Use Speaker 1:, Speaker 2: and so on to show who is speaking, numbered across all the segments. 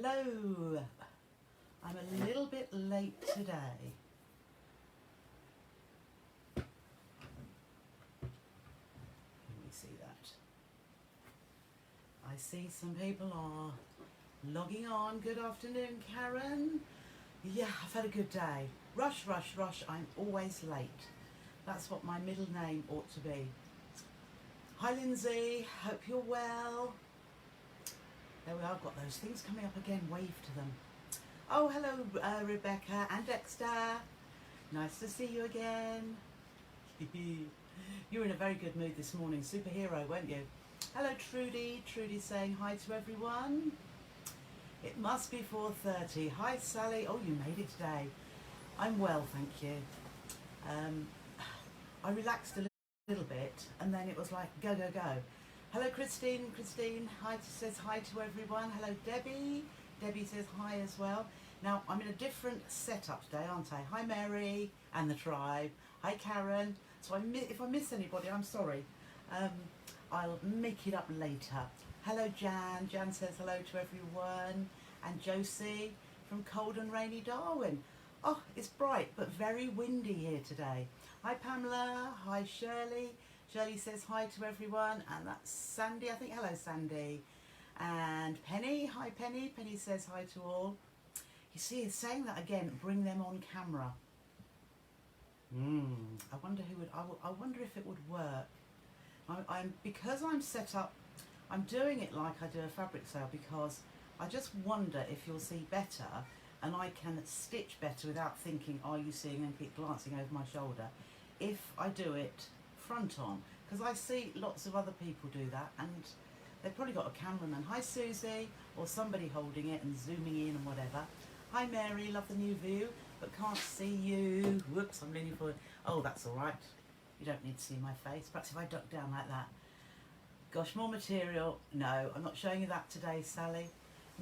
Speaker 1: Hello. I'm a little bit late today. Can we see that? I see some people are logging on. Good afternoon, Karen. Yeah, I've had a good day. Rush, rush, rush. I'm always late. That's what my middle name ought to be. Hi, Lindsay. Hope you're well. There we are. I've got those things coming up again. Wave to them. Oh, hello, Rebecca and Dexter. Nice to see you again. You were in a very good mood this morning. Superhero, weren't you? Hello, Trudy. Trudy saying hi to everyone. It must be 4:30. Hi, Sally. Oh, you made it today. I'm well, thank you. I relaxed a little bit, and then it was like, go, go, go. Hello, Christine. Christine says hi to everyone. Hello, Debbie. Debbie says hi as well. Now, I'm in a different setup today, aren't I? Hi, Mary and the tribe. Hi, Karen. So if I miss anybody, I'm sorry. I'll make it up later. Hello, Jan. Jan says hello to everyone. And Josie from cold and rainy Darwin. Oh, it's bright but very windy here today. Hi, Pamela. Hi, Shirley. Shirley says hi to everyone. And that's Sandy, I think. Hello, Sandy. And Penny. Hi, Penny. Penny says hi to all. You see, it's saying that again. Bring them on camera. I wonder who would. I wonder if it would work. Because I'm set up. I'm doing it like I do a fabric sale because I just wonder if you'll see better and I can stitch better without thinking, are you seeing, and keep glancing over my shoulder, if I do it front on. Because I see lots of other people do that and they've probably got a cameraman. Hi, Susie, or somebody holding it and zooming in and whatever. Hi, Mary, love the new view, but can't see you. Whoops, I'm leaning forward. Oh, that's all right. You don't need to see my face. Perhaps if I duck down like that. Gosh, more material. No, I'm not showing you that today, Sally.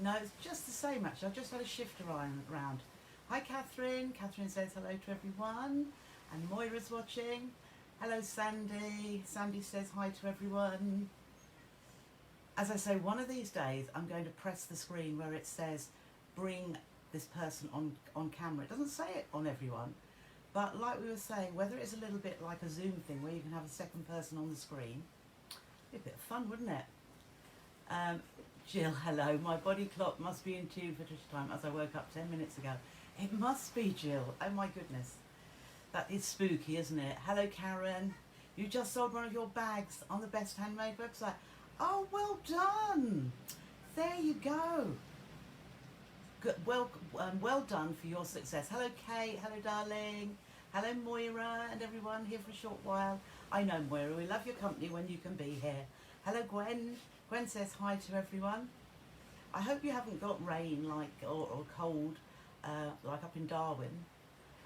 Speaker 1: No, it's just the same, actually. I've just had a shift around. Hi, Catherine. Catherine says hello to everyone. And Moira's watching. Hello, Sandy. Sandy says hi to everyone. As I say, one of these days, I'm going to press the screen where it says, bring this person on camera. It doesn't say it on everyone. But like we were saying, whether it's a little bit like a Zoom thing where you can have a second person on the screen, it'd be a bit of fun, wouldn't it? Jill, hello. My body clock must be in tune for Trisha time as I woke up 10 minutes ago. It must be, Jill. Oh my goodness. That is spooky, isn't it? Hello, Karen. You just sold one of your bags on the Best Handmade website. Oh, well done. There you go. Good. Well done for your success. Hello, Kate. Hello, darling. Hello, Moira and everyone here for a short while. I know, Moira, we love your company when you can be here. Hello, Gwen. Gwen says hi to everyone. I hope you haven't got rain or cold like up in Darwin.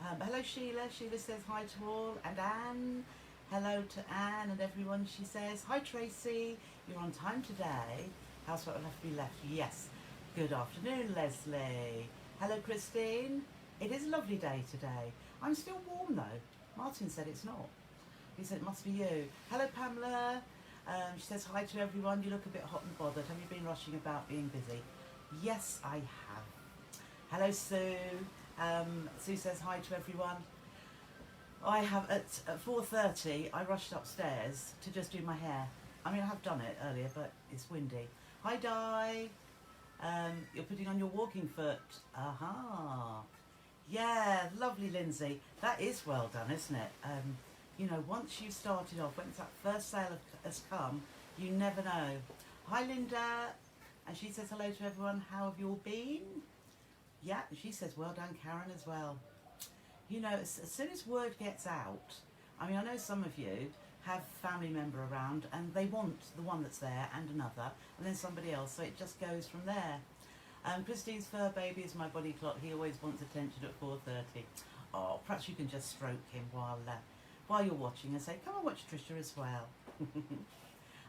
Speaker 1: Hello, Sheila. Sheila says hi to all. And Anne. Hello to Anne and everyone. She says, hi, Tracy. You're on time today. Housework will have to be left. Yes. Good afternoon, Leslie. Hello, Christine. It is a lovely day today. I'm still warm, though. Martin said it's not. He said it must be you. Hello, Pamela. She says hi to everyone. You look a bit hot and bothered. Have you been rushing about being busy? Yes, I have. Hello, Sue. Sue says hi to everyone. I have at 4:30. I rushed upstairs to just do my hair. I mean, I have done it earlier, but it's windy. Hi, Di. You're putting on your walking foot. Aha. Yeah, lovely, Lindsay. That is well done, isn't it? You know, once you've started off, once that first sale has come, you never know. Hi, Linda. And she says hello to everyone. How have you all been? Yeah, she says well done, Karen, as well. You know, as soon as word gets out, I mean, I know some of you have family member around and they want the one that's there and another, and then somebody else, so it just goes from there. Christine's fur baby is my body clock. He always wants attention at 4:30. Oh, perhaps you can just stroke him while you're watching and say, come and watch Trisha as well.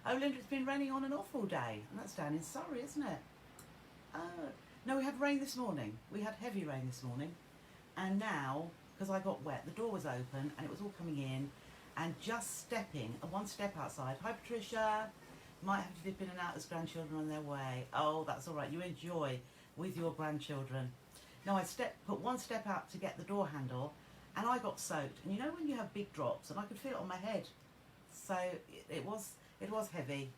Speaker 1: Oh, Linda, it's been raining on and off all day, and that's down in Surrey, isn't it? Oh, no, we had rain this morning. We had heavy rain this morning, and now, because I got wet, the door was open and it was all coming in, and just stepping, one step outside. Hi, Patricia. Might have to dip in and out as grandchildren on their way. Oh, that's all right. You enjoy with your grandchildren. Now I put one step out to get the door handle, and I got soaked. And you know when you have big drops, and I could feel it on my head. So it was heavy.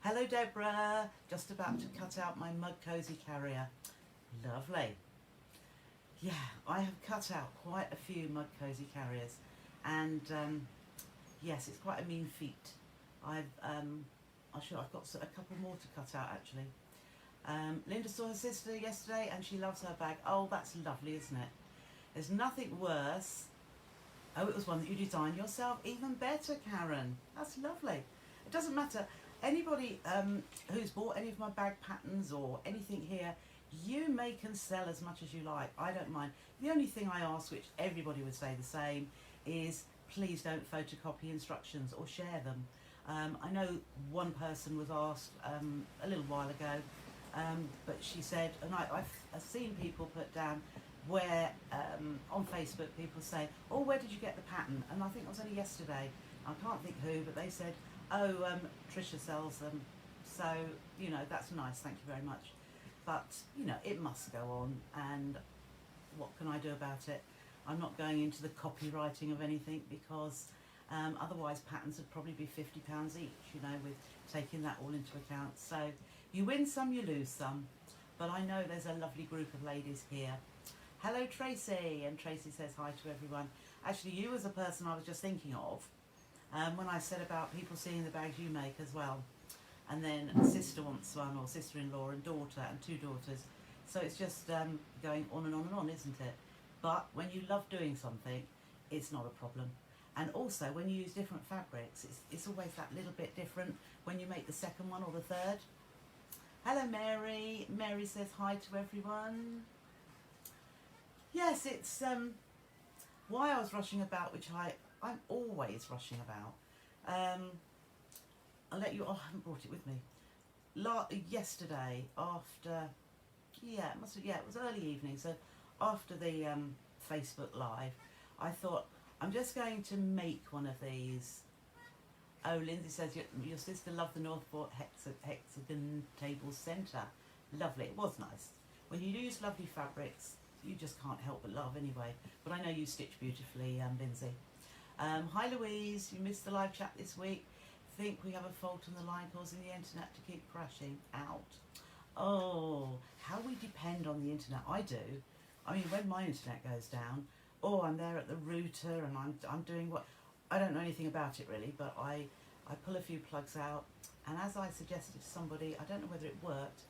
Speaker 1: Hello Deborah, just about to cut out my mud cozy carrier. Lovely. Yeah, I have cut out quite a few mud cozy carriers, and yes, it's quite a mean feat. I've got a couple more to cut out actually. Linda saw her sister yesterday and she loves her bag. Oh, that's lovely, isn't it? There's nothing worse. Oh, it was one that you designed yourself. Even better, Karen. That's lovely. It doesn't matter. Anybody who's bought any of my bag patterns or anything here, you make and sell as much as you like. I don't mind. The only thing I ask, which everybody would say the same, is please don't photocopy instructions or share them. I know one person was asked a little while ago, but she said, and I've seen people put down where on Facebook people say, oh, where did you get the pattern? And I think it was only yesterday, I can't think who, but they said, oh, Trisha sells them. So, you know, that's nice, thank you very much. But, you know, it must go on, and what can I do about it? I'm not going into the copywriting of anything, because otherwise patterns would probably be £50 each, you know, with taking that all into account. So you win some, you lose some. But I know there's a lovely group of ladies here. Hello Tracy, and Tracy says hi to everyone. Actually, you was a person I was just thinking of when I said about people seeing the bags you make as well. And then a sister wants one, or sister-in-law and daughter and two daughters. So it's just going on and on and on, isn't it? But when you love doing something, it's not a problem. And also when you use different fabrics, it's always that little bit different when you make the second one or the third. Hello Mary. Mary says hi to everyone. Yes, it's why I was rushing about, which I'm always rushing about. I'll let you, oh, I haven't brought it with me. Yesterday after, it was early evening, so after the Facebook Live, I thought, I'm just going to make one of these. Oh, Lindsay says your sister loved the Northport Hexagon Table Centre. Lovely, it was nice. When you use lovely fabrics, you just can't help but love anyway. But I know you stitch beautifully, Lindsay. Hi Louise, you missed the live chat this week. Think we have a fault on the line causing the internet to keep crashing out. Oh, how we depend on the internet. I do. I mean, when my internet goes down, I'm there at the router and I'm doing what, I don't know anything about it really, but I pull a few plugs out, and as I suggested to somebody, I don't know whether it worked,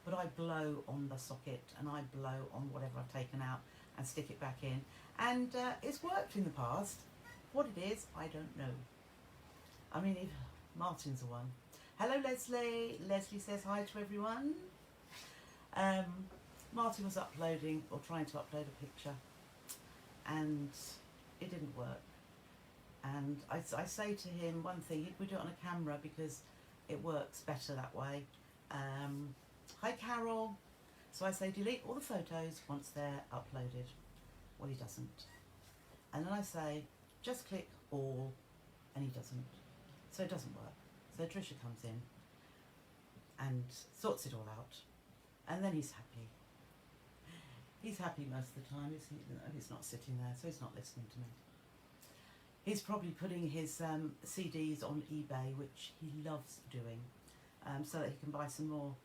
Speaker 1: but I blow on the socket and I blow on whatever I've taken out and stick it back in, and it's worked in the past. What it is, I don't know. I mean, if Martin's the one. Hello Leslie. Leslie says hi to everyone. Martin was uploading, or trying to upload a picture, and it didn't work. And I say to him one thing, we do it on a camera because it works better that way. Hi Carol. So I say delete all the photos once they're uploaded. Well, he doesn't. And then I say just click all, and he doesn't. So it doesn't work. So Trisha comes in and sorts it all out, and then he's happy. He's happy most of the time, isn't he? No, he's not sitting there, so he's not listening to me. He's probably putting his CDs on eBay, which he loves doing, so that he can buy some more.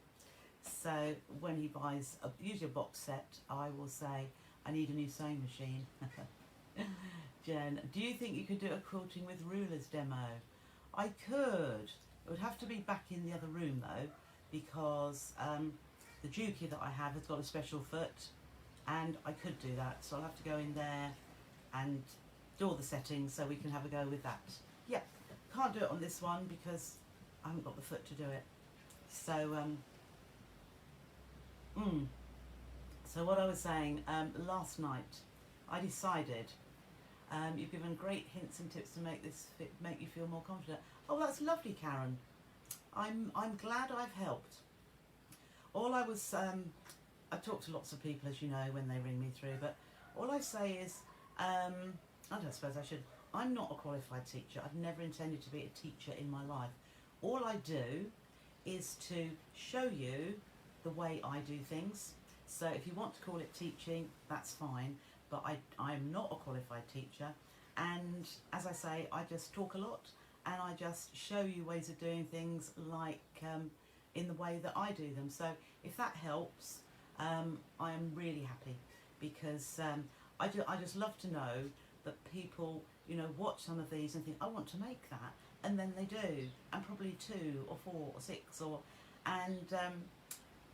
Speaker 1: So when he buys usually a box set, I will say, I need a new sewing machine. Jen, do you think you could do a quilting with rulers demo? I could. It would have to be back in the other room though, because the Juki that I have has got a special foot, and I could do that, so I'll have to go in there and do all the settings so we can have a go with that. Yeah, can't do it on this one because I haven't got the foot to do it. So so what I was saying, last night I decided, you've given great hints and tips to make this make you feel more confident. Oh, that's lovely, Karen. I'm glad I've helped. All I was, I talk to lots of people, as you know, when they ring me through, but all I say is, I don't suppose I should, I'm not a qualified teacher. I've never intended to be a teacher in my life. All I do is to show you the way I do things. So if you want to call it teaching, that's fine, but I'm not a qualified teacher, and as I say, I just talk a lot and I just show you ways of doing things like in the way that I do them. So if that helps, I am really happy, because I just love to know that people, you know, watch some of these and think, I want to make that, and then they do, and probably 2 or 4 or 6 or, and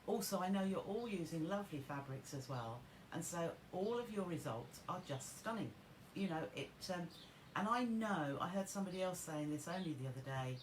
Speaker 1: also I know you're all using lovely fabrics as well, and so all of your results are just stunning. You know, it, and I know, I heard somebody else saying this only the other day,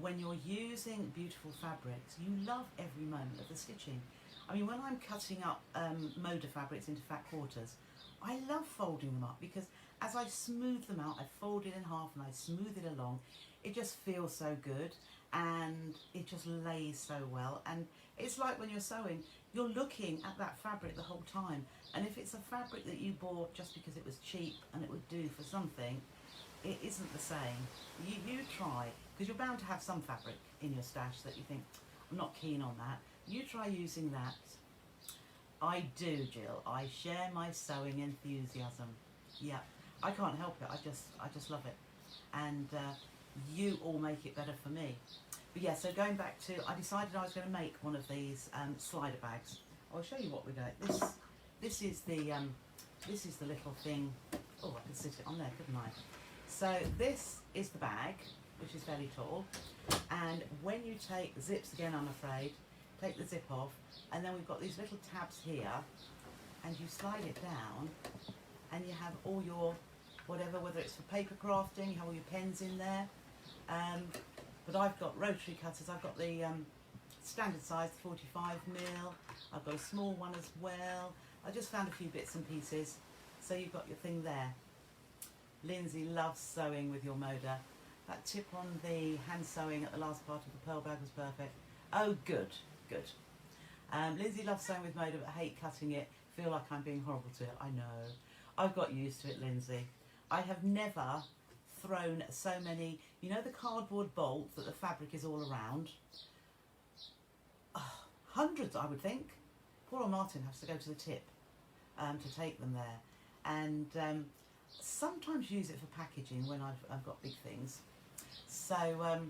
Speaker 1: when you're using beautiful fabrics, you love every moment of the stitching. I mean, when I'm cutting up Moda fabrics into fat quarters, I love folding them up, because as I smooth them out, I fold it in half and I smooth it along. It just feels so good, and it just lays so well. And it's like when you're sewing, you're looking at that fabric the whole time. And if it's a fabric that you bought just because it was cheap and it would do for something, it isn't the same. You try, because you're bound to have some fabric in your stash that you think, I'm not keen on that. You try using that. I do, Jill. I share my sewing enthusiasm. Yeah, I can't help it. I just love it, and you all make it better for me. But yeah, so going back to, I decided I was going to make one of these slider bags. I'll show you what we got. This is the little thing. Oh, I can sit it on there, couldn't I? So this is the bag, which is fairly tall, and when you take the zips again, I'm afraid, take the zip off, and then we've got these little tabs here, and you slide it down, and you have all your whatever, whether it's for paper crafting, you have all your pens in there. But I've got rotary cutters. I've got the standard size 45mm. I've got a small one as well. I just found a few bits and pieces. So you've got your thing there. Lindsay loves sewing with your Moda. That tip on the hand sewing at the last part of the pearl bag was perfect. Oh, good, good. Lindsay loves sewing with Moda, but I hate cutting it. Feel like I'm being horrible to it. I know. I've got used to it, Lindsay. I have never thrown so many, you know, the cardboard bolt that the fabric is all around? Oh, hundreds, I would think. Poor old Martin has to go to the tip to take them there. And sometimes use it for packaging when I've got big things. So,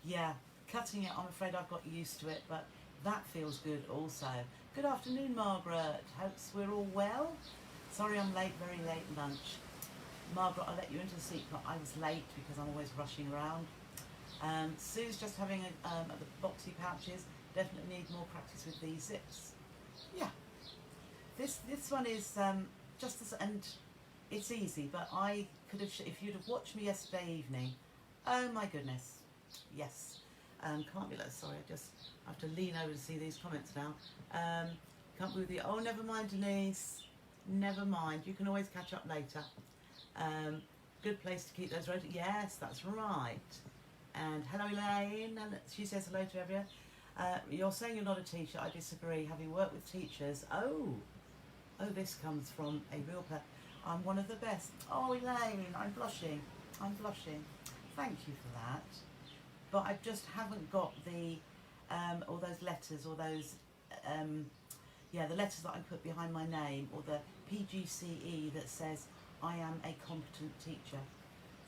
Speaker 1: yeah, cutting it, I'm afraid I've got used to it, but that feels good also. Good afternoon, Margaret. Hopes we're all well. Sorry I'm late, very late lunch. Margaret, I'll let you into the secret. I was late because I'm always rushing around. Sue's just having the boxy pouches. Definitely need more practice with these zips. Yeah. This one is just as, and it's easy, but I could have, if you'd have watched me yesterday evening, oh my goodness, yes. Can't be like, sorry, I just have to lean over to see these comments now. Can't be with you. Oh, never mind, Denise. Never mind. You can always catch up later. Good place to keep those rotors. Yes, that's right. And hello, Elaine. And she says hello to everyone. You're saying you're not a teacher. I disagree. Having worked with teachers. Oh, this comes from a real I'm one of the best. Oh, Elaine, I'm blushing. I'm blushing. Thank you for that. But I just haven't got the all those letters, or those yeah, the letters that I put behind my name, or the PGCE that says I am a competent teacher.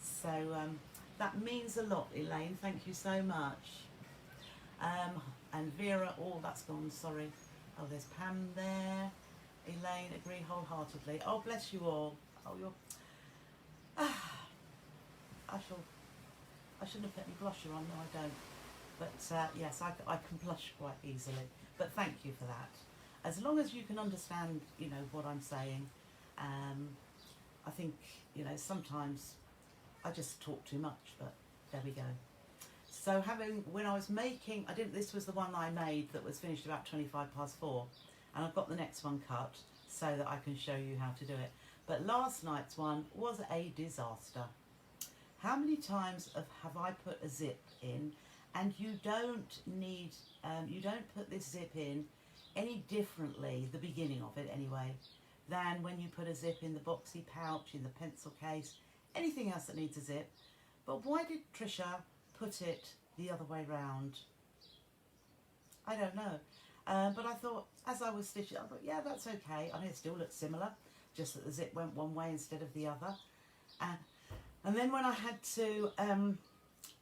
Speaker 1: So that means a lot, Elaine. Thank you so much. And Vera, oh, that's gone, sorry. Oh, there's Pam there. Elaine, agree wholeheartedly. Oh, bless you all. Oh, you're... I shouldn't have put any blusher on, no I don't. But yes, I can blush quite easily. But thank you for that. As long as you can understand, you know, what I'm saying. I think, you know, sometimes I just talk too much, but there we go. So when I was making, this was the one I made that was finished about 4:25, and I've got the next one cut so that I can show you how to do it. But last night's one was a disaster. How many times have I put a zip in, and you don't need, you don't put this zip in any differently, the beginning of it anyway, than when you put a zip in the boxy pouch, in the pencil case, anything else that needs a zip. But why did Trisha put it the other way round? I don't know. But I thought, as I was stitching, I thought, yeah, that's okay. I mean, it still looks similar, just that the zip went one way instead of the other. And then when I had to,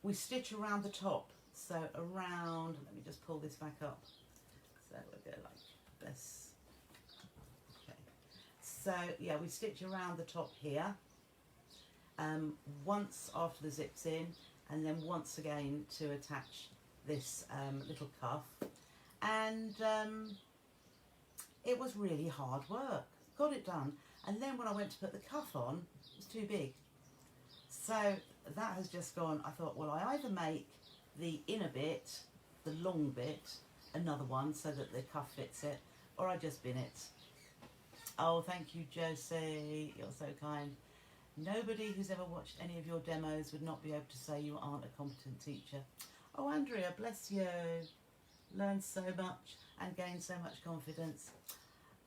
Speaker 1: we stitch around the top. So around, let me just pull this back up. So we'll go like this. Okay. So yeah, we stitch around the top here. Once after the zip's in, and then once again to attach this little cuff. And it was really hard work. Got it done. And then when I went to put the cuff on, it was too big. So that has just gone, I thought, well, I either make the inner bit, the long bit, another one so that the cuff fits it, or I just bin it. Oh, thank you, Josie. You're so kind. Nobody who's ever watched any of your demos would not be able to say you aren't a competent teacher. Oh, Andrea, bless you. Learn so much and gain so much confidence.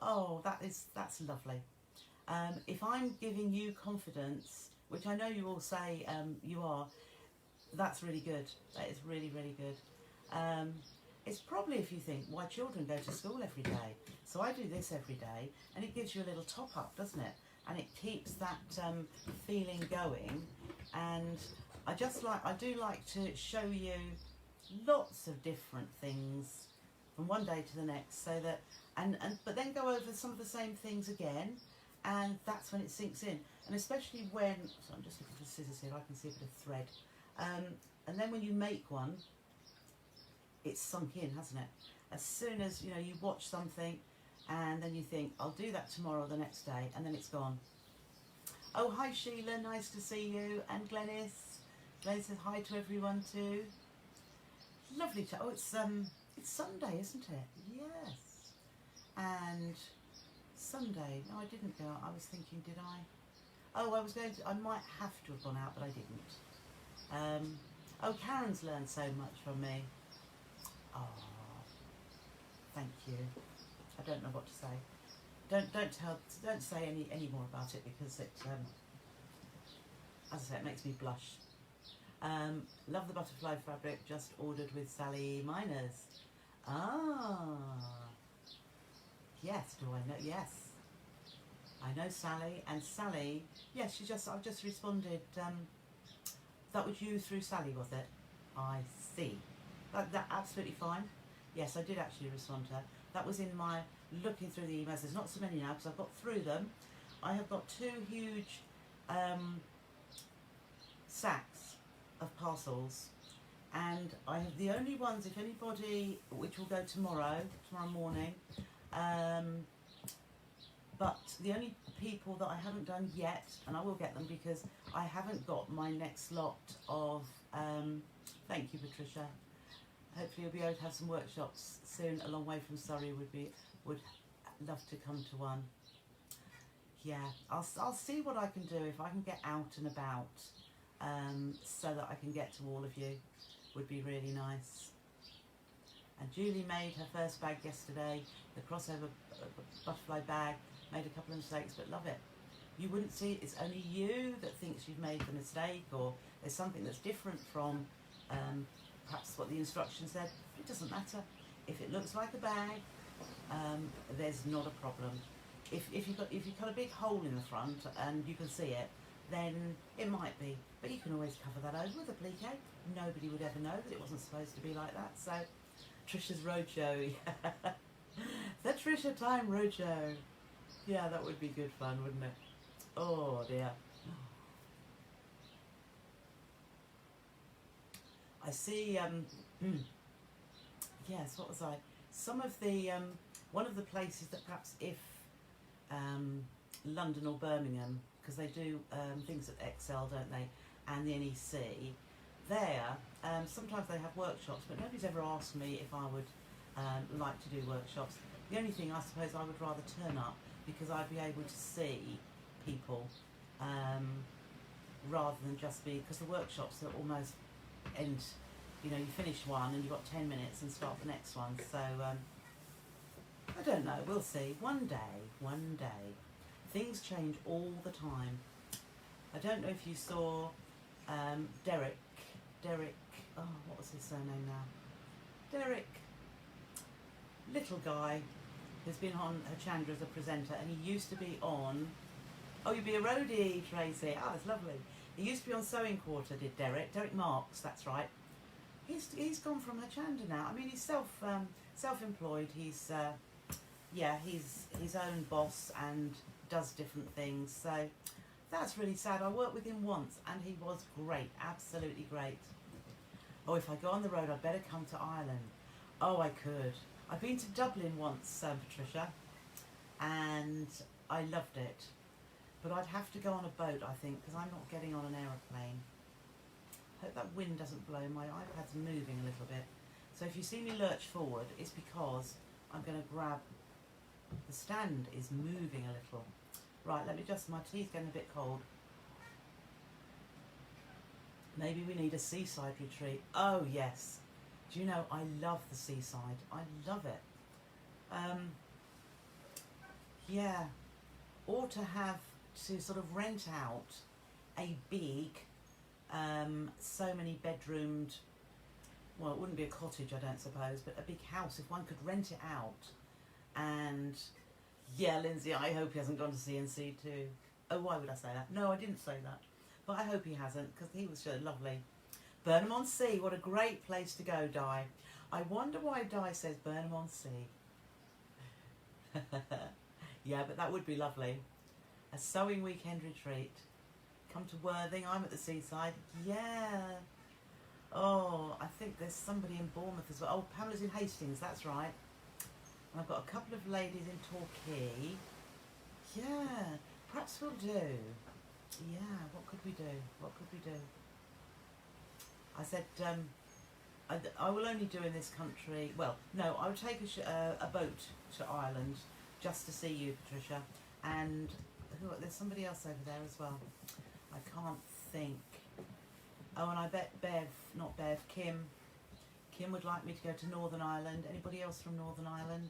Speaker 1: Oh, that's lovely. If I'm giving you confidence, which I know you all say you are, that's really good. That is really, really good. It's probably, if you think, why children go to school every day. So I do this every day, and it gives you a little top up, doesn't it? And it keeps that feeling going. And I do like to show you lots of different things from one day to the next, so that but then go over some of the same things again, and that's when it sinks in. And especially when, so I'm just looking for scissors here, I can see a bit of thread. And then when you make one, it's sunk in, hasn't it? As soon as you watch something, and then you think, I'll do that tomorrow or the next day, and then it's gone. Oh, hi Sheila, nice to see you. And Glenys. Glenys says hi to everyone too. Lovely to, oh, it's Sunday, isn't it? Yes. And Sunday, no, I didn't go out. I was thinking, did I? Oh, I might have to have gone out, but I didn't. Oh, Karen's learned so much from me. Oh, thank you. I don't know what to say. Don't say any more about it, because it, as I say, it makes me blush. Love the butterfly fabric, just ordered with Sally Miners. Ah, yes, do I know? Yes, I know Sally. And Sally, yes, I've just responded. That was you through Sally, was it? I see. That absolutely fine. Yes, I did actually respond to her. That was in my looking through the emails. There's not so many now because I've got through them. I have got 2 huge sacks of parcels, and I have the only ones, if anybody, which will go tomorrow morning, but the only people that I haven't done yet, and I will get them because I haven't got my next lot of, thank you Patricia, hopefully you'll be able to have some workshops soon. A long way from Surrey, would love to come to one. Yeah, I'll see what I can do, if I can get out and about, so that I can get to all of you, would be really nice. And Julie made her first bag yesterday, the crossover butterfly bag, made a couple of mistakes, but love it. You wouldn't see it, it's only you that thinks you've made the mistake, or there's something that's different from perhaps what the instructions said. It doesn't matter. If it looks like a bag, there's not a problem. If you've got a big hole in the front and you can see it, then it might be. But you can always cover that over with a applique. Nobody would ever know that it wasn't supposed to be like that. So, Trisha's Roadshow. The Trisha Time Roadshow. Yeah, that would be good fun, wouldn't it? Oh dear. I see, yes, what was I? Some of the, one of the places that perhaps if London or Birmingham, because they do things at Excel, don't they, and the NEC, there, sometimes they have workshops, but nobody's ever asked me if I would like to do workshops. The only thing I suppose I would rather turn up, because I'd be able to see people rather than just be, because the workshops are almost end, you finish one and you've got 10 minutes and start the next one. So I don't know, we'll see. One day. Things change all the time. I don't know if you saw Derek, oh, what was his surname now? Derek, little guy who's been on Chandra as a presenter, and he used to be on. Oh, you'd be a roadie, Tracy. Oh, that's lovely. He used to be on Sewing Quarter, did Derek? Derek Marks, that's right. He's gone from Hachanda now. I mean, he's self-employed. He's he's his own boss and does different things. So that's really sad. I worked with him once, and he was great, absolutely great. Oh, if I go on the road, I'd better come to Ireland. Oh, I could. I've been to Dublin once, Patricia, and I loved it. But I'd have to go on a boat, I think, because I'm not getting on an aeroplane. Hope that wind doesn't blow. My iPad's moving a little bit. So if you see me lurch forward, it's because I'm going to grab... The stand is moving a little. Right, let me just... My tea's getting a bit cold. Maybe we need a seaside retreat. Oh, yes. Do you know, I love the seaside. I love it. Yeah. Or to have to sort of rent out a big... so many bedroomed, well, it wouldn't be a cottage, I don't suppose, but a big house, if one could rent it out. And yeah, Lindsay, I hope he hasn't gone to CNC too. Oh, why would I say that? No, I didn't say that, but I hope he hasn't, because he was so lovely. Burnham-on-Sea, what a great place to go, Di. I wonder why Di says Burnham-on-Sea. Yeah, but that would be lovely. A sewing weekend retreat. Come to Worthing, I'm at the seaside. Yeah. Oh, I think there's somebody in Bournemouth as well. Oh, Pamela's in Hastings, that's right. And I've got a couple of ladies in Torquay. Yeah, perhaps we'll do. Yeah, what could we do? What could we do? I said, I will only do in this country, well, no, I would take a boat to Ireland just to see you, Patricia. And there's somebody else over there as well. I can't think. Oh, and I bet Kim would like me to go to Northern Ireland. Anybody else from Northern Ireland?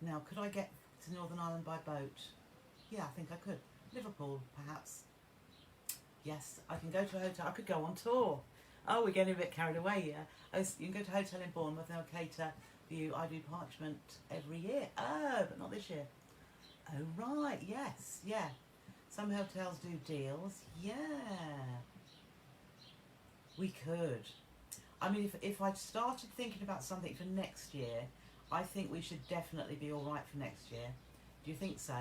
Speaker 1: Now, could I get to Northern Ireland by boat? Yeah, I think I could. Liverpool, perhaps. Yes, I can go to a hotel. I could go on tour. Oh, we're getting a bit carried away here. Oh, so you can go to a hotel in Bournemouth, they'll cater for you. I do Parchment every year. Oh, but not this year. Oh, right, yes, yeah. Some hotels do deals. Yeah. We could. I mean, if I'd started thinking about something for next year, I think we should definitely be all right for next year. Do you think so?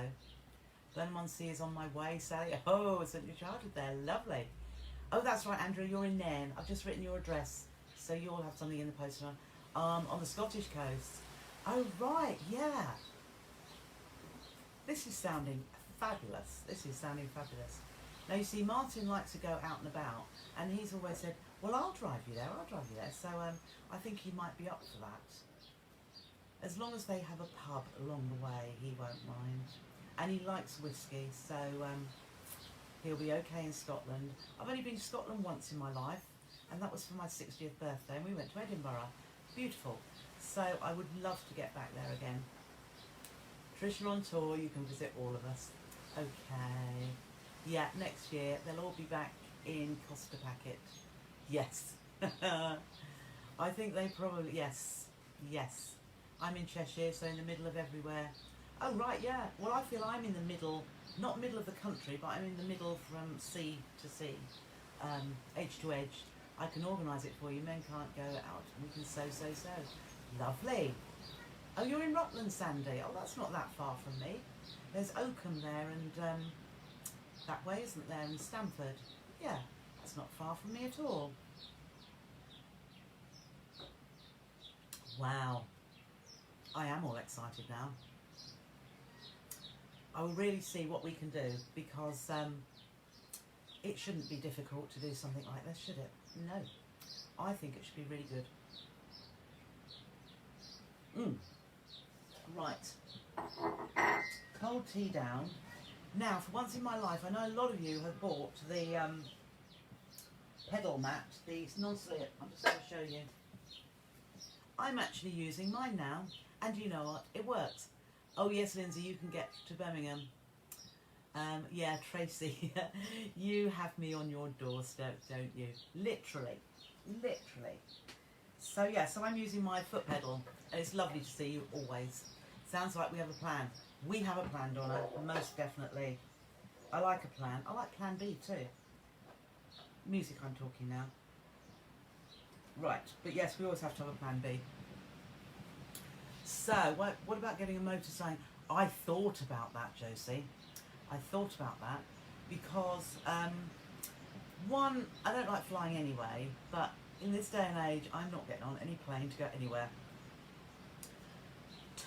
Speaker 1: Burnham-on-Sea is on my way, Sally. Oh, St. Richard there. Lovely. Oh, that's right, Andrew. You're in Nairn. I've just written your address, so you'll have something in the post on the Scottish coast. Oh, right. Yeah. This is sounding fabulous. This is sounding fabulous. Now, you see, Martin likes to go out and about, and he's always said, well, I'll drive you there, I'll drive you there. So I think he might be up for that. As long as they have a pub along the way, he won't mind. And he likes whiskey, so he'll be okay in Scotland. I've only been to Scotland once in my life, and that was for my 60th birthday, and we went to Edinburgh. Beautiful. So I would love to get back there again. Trisha on tour, you can visit all of us. Okay. Yeah, next year they'll all be back in Costa Packet. Yes. I think they probably, yes. I'm in Cheshire, so in the middle of everywhere. Oh, right, yeah. Well, I feel I'm in the middle, not middle of the country, but I'm in the middle from sea to sea, edge to edge. I can organise it for you. Men can't go out. We can sew. Lovely. Oh, you're in Rutland, Sandy. Oh, that's not that far from me. There's Oakham there, and that way, isn't there, in Stamford? Yeah, that's not far from me at all. Wow. I am all excited now. I will really see what we can do, because it shouldn't be difficult to do something like this, should it? No. I think it should be really good. Right. Cold tea down. Now, for once in my life, I know a lot of you have bought the pedal mat, the non-slip. I'm just going to show you. I'm actually using mine now, and you know what? It works. Oh yes, Lindsay, you can get to Birmingham. Yeah, Tracy, you have me on your doorstep, don't you? Literally. So yeah, so I'm using my foot pedal, and it's lovely to see you always. Sounds like we have a plan. We have a plan, Donna, most definitely. I like a plan. I like plan B too. Music I'm talking now. Right, but yes, we always have to have a plan B. So, what about getting a motor sign? I thought about that, Josie. I thought about that because, one, I don't like flying anyway, but in this day and age, I'm not getting on any plane to go anywhere.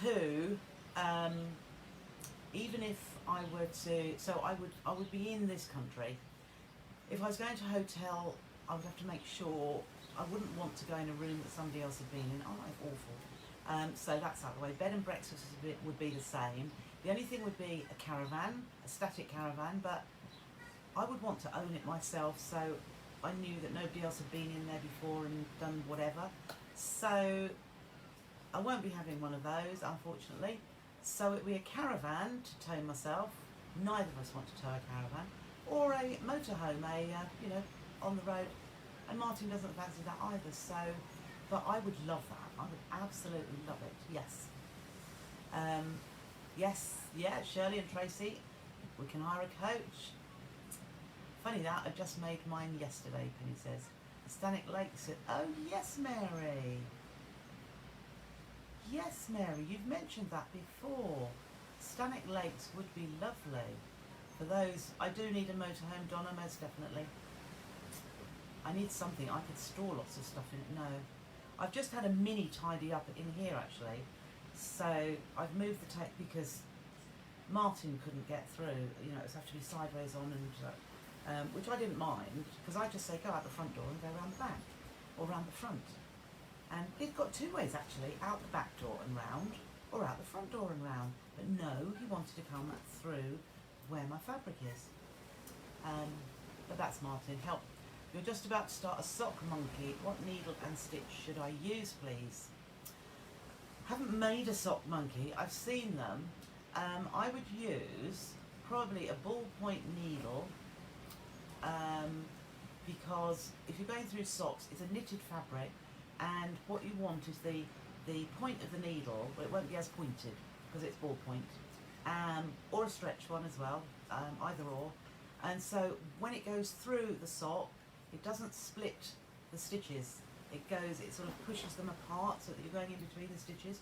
Speaker 1: Two, even if I were to, so I would be in this country. If I was going to a hotel, I would have to make sure, I wouldn't want to go in a room that somebody else had been in. Oh, that's awful. So that's out of the way. Bed and breakfast would be the same. The only thing would be a caravan, a static caravan, but I would want to own it myself, so I knew that nobody else had been in there before and done whatever. So I won't be having one of those, unfortunately. So it would be a caravan to tow myself. Neither of us want to tow a caravan. Or a motorhome, you know, on the road. And Martin doesn't fancy that either, so, but I would love that. I would absolutely love it, yes. Yes, yeah, Shirley and Tracy, we can hire a coach. Funny that, I just made mine yesterday, Penny says. Stanick Lake said, oh yes, Mary. Yes, Mary, you've mentioned that before. Stanick Lakes would be lovely. For those, I do need a motorhome, Donna, most definitely. I need something, I could store lots of stuff in it, no. I've just had a mini tidy up in here actually. So I've moved the tape because Martin couldn't get through, you know, it would have to be sideways on and, which I didn't mind, because I just say go out the front door and go around the back, or round the front. And it got two ways actually, out the back door and round, or out the front door and round. But no, he wanted to come through where my fabric is. But that's Martin, help. You're just about to start a sock monkey. What needle and stitch should I use, please? Haven't made a sock monkey, I've seen them. I would use probably a ballpoint needle, because if you're going through socks, it's a knitted fabric, and what you want is the point of the needle, but it won't be as pointed because it's ballpoint, or a stretch one as well, either or. And so when it goes through the sock, it doesn't split the stitches. It sort of pushes them apart so that you're going in between the stitches.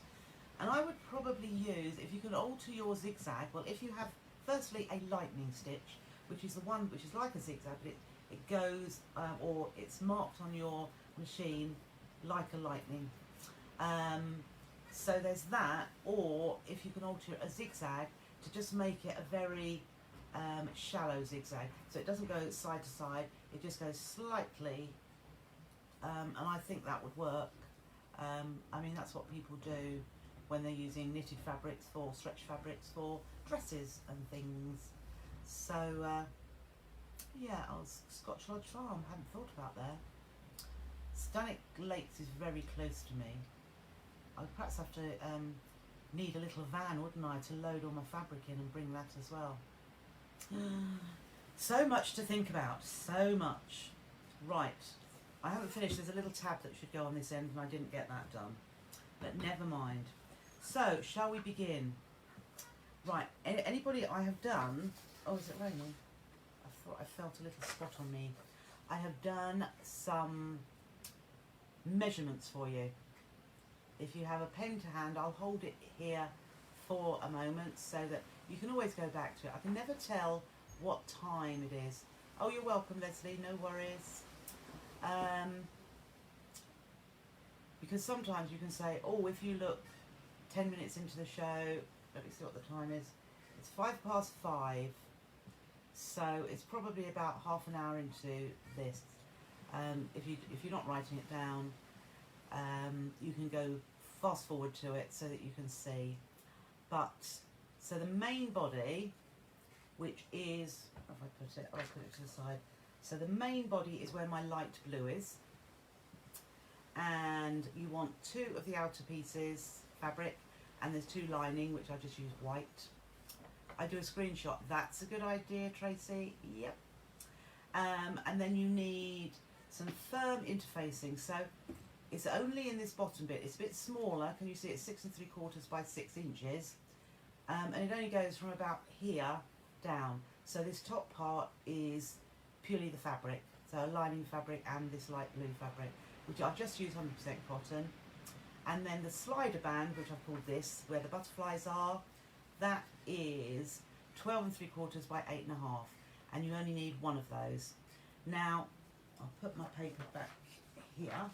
Speaker 1: And I would probably use, if you can alter your zigzag, well, if you have firstly a lightning stitch, which is the one which is like a zigzag, but it goes, or it's marked on your machine like a lightning. So there's that, or if you can alter a zigzag to just make it a very shallow zigzag, so it doesn't go side to side, it just goes slightly, and I think that would work. I mean, that's what people do when they're using knitted fabrics for stretch fabrics for dresses and things. So yeah, Scotch Lodge Farm, hadn't thought about there. Stanick Lakes is very close to me. I'd perhaps have to need a little van, wouldn't I, to load all my fabric in and bring that as well. So much to think about, so much. Right, I haven't finished. There's a little tab that should go on this end and I didn't get that done, but never mind. So, shall we begin? Right, anybody I have done, oh, is it raining? I thought I felt a little spot on me. I have done some measurements for you. If you have a pen to hand, I'll hold it here for a moment so that you can always go back to it. I can never tell what time it is. Oh, you're welcome, Leslie, no worries. Because sometimes you can say, oh, if you look 10 minutes into the show, let me see what the time is. It's 5:05, so it's probably about half an hour into this. If you're not writing it down, you can go fast forward to it so that you can see. But so the main body, which is, if I put it, I'll put it to the side. So the main body is where my light blue is, and you want two of the outer pieces fabric, and there's two lining, which I just use white. I do a screenshot. That's a good idea, Tracy. Yep. And then you need some firm interfacing. So it's only in this bottom bit. It's a bit smaller. Can you see it's 6 3/4 by 6 inches, and it only goes from about here down. So this top part is purely the fabric, so a lining fabric and this light blue fabric, which I've just used 100% cotton. And then the slider band, which I've called this, where the butterflies are, that is 12 3/4 by 8.5, and you only need one of those. Now, I'll put my paper back here.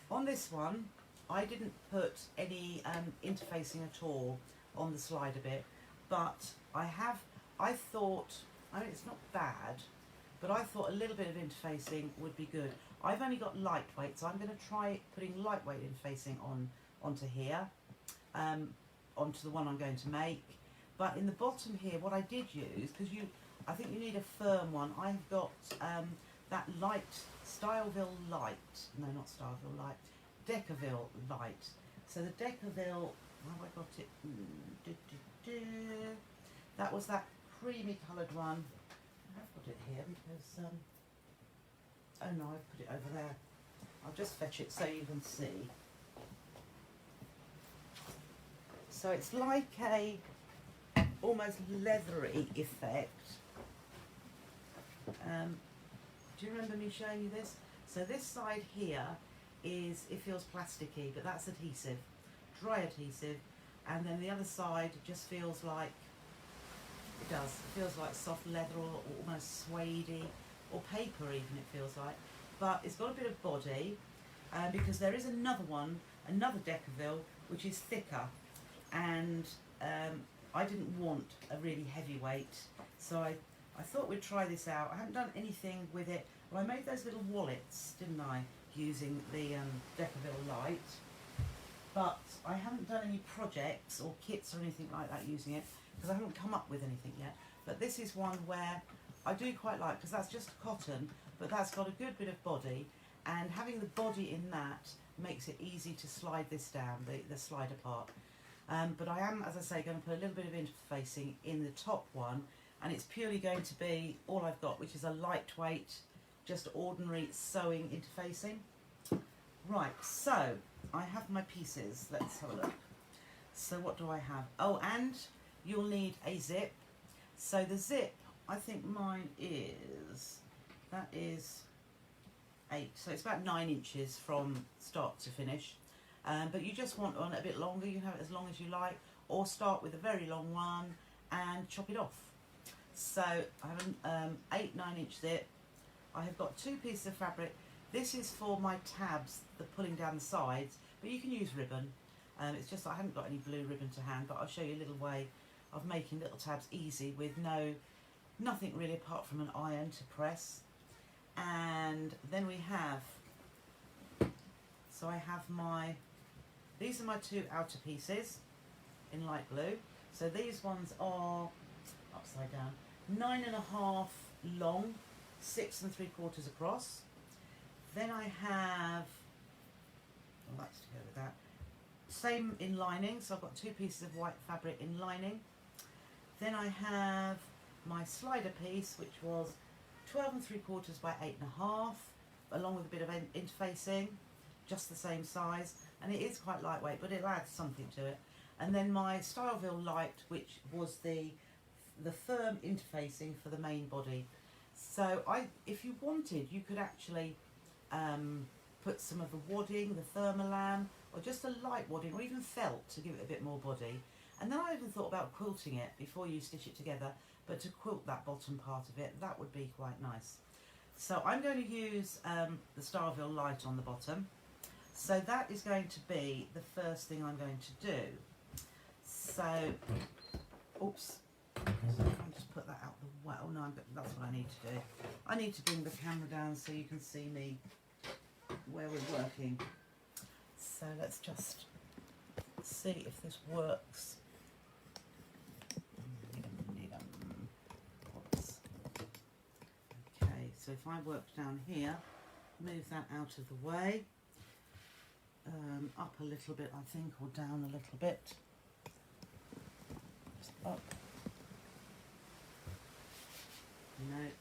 Speaker 1: On this one, I didn't put any interfacing at all on the slider bit, but I thought, I mean, it's not bad, but I thought a little bit of interfacing would be good. I've only got lightweight, so I'm going to try putting lightweight interfacing onto here, onto the one I'm going to make. But in the bottom here, what I did use, because I think you need a firm one, I've got that light, Styleville Light, no, not Styleville Light, Deckerville Light. So the Deckerville, how have I got it? That was that creamy coloured one. I've got it here because, oh no, I've put it over there. I'll just fetch it so you can see. So it's like a almost leathery effect. Do you remember me showing you this? So this side here is, it feels plasticky, but that's adhesive, dry adhesive. And then the other side just feels like, it does, it feels like soft leather or almost suede-y, or paper even, it feels like. But it's got a bit of body, because there is another one, another Deckerville, which is thicker. And I didn't want a really heavyweight, so I thought we'd try this out. I haven't done anything with it. Well, I made those little wallets, didn't I, using the Deckerville Light. But I haven't done any projects or kits or anything like that using it, because I haven't come up with anything yet. But this is one where I do quite like, because that's just cotton, but that's got a good bit of body, and having the body in that makes it easy to slide this down, the slider part. But I am, as I say, going to put a little bit of interfacing in the top one, and it's purely going to be all I've got, which is a lightweight, just ordinary sewing interfacing. Right, so I have my pieces. Let's have a look. So what do I have? Oh, and you'll need a zip. So the zip, I think mine is, that is 8, so it's about 9 inches from start to finish. But you just want one a bit longer, you can have it as long as you like, or start with a very long one and chop it off. So I have an 8-9 inch zip. I have got 2 pieces of fabric. This is for my tabs, the pulling down the sides, but you can use ribbon. It's just I haven't got any blue ribbon to hand, but I'll show you a little way of making little tabs easy with nothing really apart from an iron to press. And then we have, so I have these are my 2 outer pieces in light blue. So these ones are upside down, 9.5 long, 6 3/4 across. Then I have, I like to go with that, same in lining, so I've got 2 pieces of white fabric in lining. Then I have my slider piece, which was 12 3/4 by 8.5, along with a bit of interfacing, just the same size, and it is quite lightweight, but it'll add something to it. And then my Styleville Light, which was the firm interfacing for the main body. So if you wanted, you could actually put some of the wadding, the thermolam, or just a light wadding, or even felt to give it a bit more body. And then I even thought about quilting it before you stitch it together, but to quilt that bottom part of it, that would be quite nice. So I'm going to use the Styleville Light on the bottom. So that is going to be the first thing I'm going to do. So, oops, I'll just put that out the way. Oh no, that's what I need to do. I need to bring the camera down so you can see me where we're working. So let's just see if this works. Okay, so if I work down here, move that out of the way, up a little bit I think, or down a little bit, just up, no,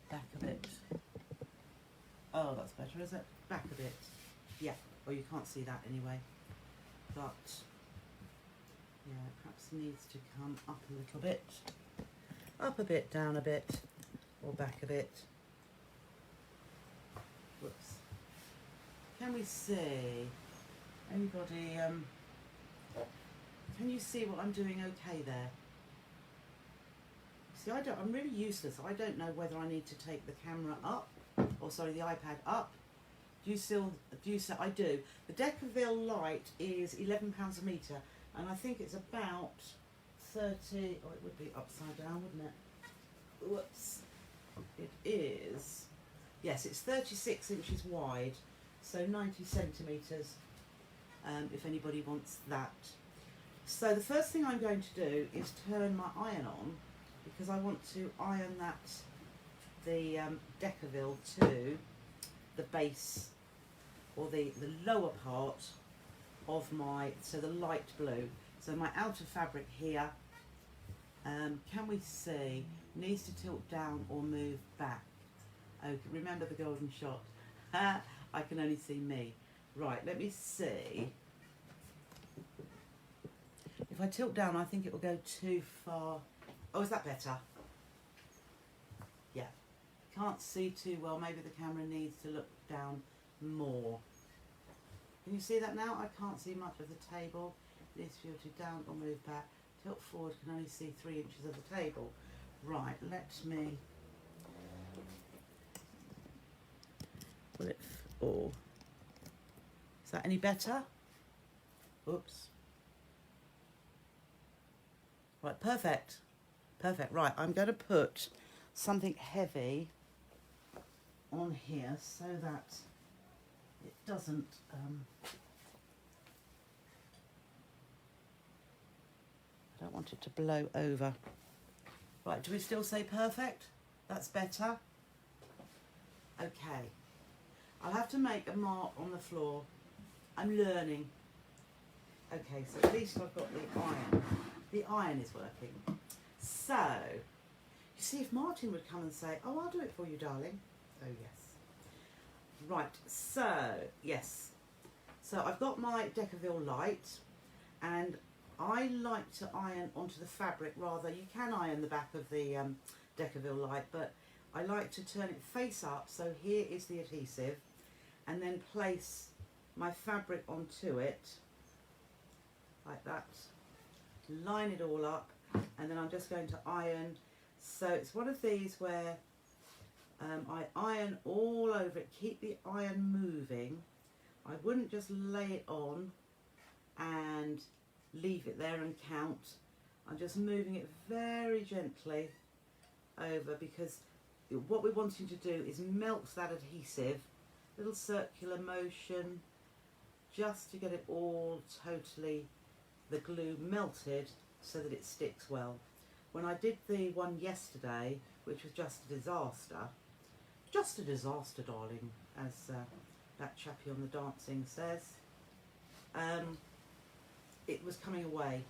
Speaker 1: back a bit, Oh, that's better, is it? Back a bit. Yeah, well, you can't see that anyway. But, yeah, perhaps needs to come up a little bit. Up a bit, down a bit, or back a bit. Whoops. Can we see? Anybody, can you see what I'm doing okay there? See, I'm really useless. I don't know whether I need to take the camera up, or sorry, the iPad up. I do. The Decaville light is £11 a metre, and I think it's about 30, oh, it would be upside down, wouldn't it? Whoops. It is, yes, it's 36 inches wide, so 90 centimetres, if anybody wants that. So the first thing I'm going to do is turn my iron on, because I want to iron the Decaville to the base, or the lower part of my, so the light blue. So my outer fabric here, can we see, needs to tilt down or move back. Okay, remember the golden shot. I can only see me. Right, let me see. If I tilt down, I think it will go too far. Oh, is that better? Yeah. Can't see too well. Maybe the camera needs to look down more. Can you see that now? I can't see much of the table. It needs to filter down or move back. Tilt forward, can only see 3 inches of the table. Right, let me... Will it... Oh. Is that any better? Oops. Right, perfect. Perfect. Right, I'm going to put something heavy on here so that it doesn't... I don't want it to blow over. Right, do we still say perfect? That's better. Okay. I'll have to make a mark on the floor. I'm learning. Okay, so at least I've got the iron. The iron is working. So, you see, if Martin would come and say, oh, I'll do it for you, darling. Oh, yes. Right, so, yes. So I've got my Decaville light, and I like to iron onto the fabric rather. You can iron the back of the Decaville light, but I like to turn it face up. So here is the adhesive, and then place my fabric onto it, like that. Line it all up, and then I'm just going to iron. So it's one of these where I iron all over it, keep the iron moving. I wouldn't just lay it on and leave it there and count. I'm just moving it very gently over, because what we're wanting to do is melt that adhesive, little circular motion, just to get it all totally, the glue melted, so that it sticks well. When I did the one yesterday, which was just a disaster, darling, as that chappie on the dancing says, it was coming away.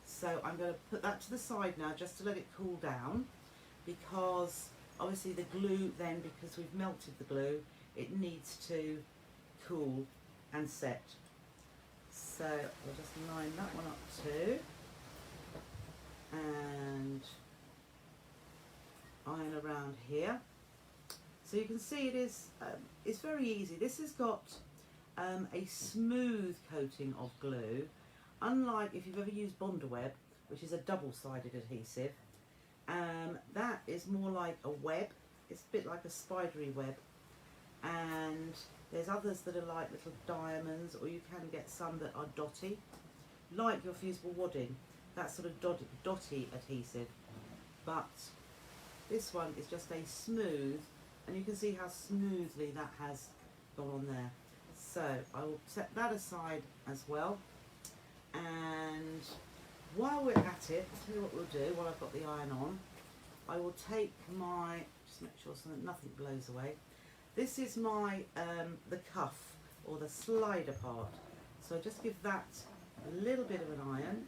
Speaker 1: So I'm going to put that to the side now, just to let it cool down, because obviously the glue then, because we've melted the glue, it needs to cool and set. So we'll just line that one up too, and iron around here. So you can see it is, it's very easy. This has got a smooth coating of glue, unlike if you've ever used Bondaweb, which is a double-sided adhesive. That is more like a web. It's a bit like a spidery web, and there's others that are like little diamonds, or you can get some that are dotty, like your fusible wadding, that sort of dotty adhesive. But this one is just a smooth, and you can see how smoothly that has gone on there. So I will set that aside as well, and while we're at it, I'll tell you what we'll do while I've got the iron on. I will take my, just make sure so that nothing blows away. This is my, the cuff, or the slider part. So just give that a little bit of an iron.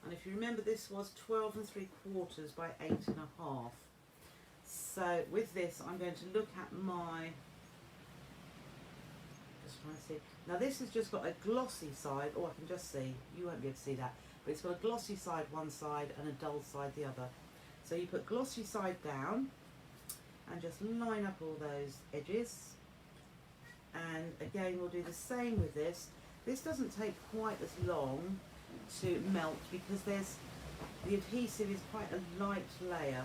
Speaker 1: And if you remember, this was 12 3/4 by 8.5. So with this, I'm going to look at my just trying to see. Now this has just got a glossy side, or I can just see, you won't be able to see that, but it's got a glossy side one side and a dull side the other. So you put glossy side down and just line up all those edges. And again, we'll do the same with this. This doesn't take quite as long to melt because the adhesive is quite a light layer.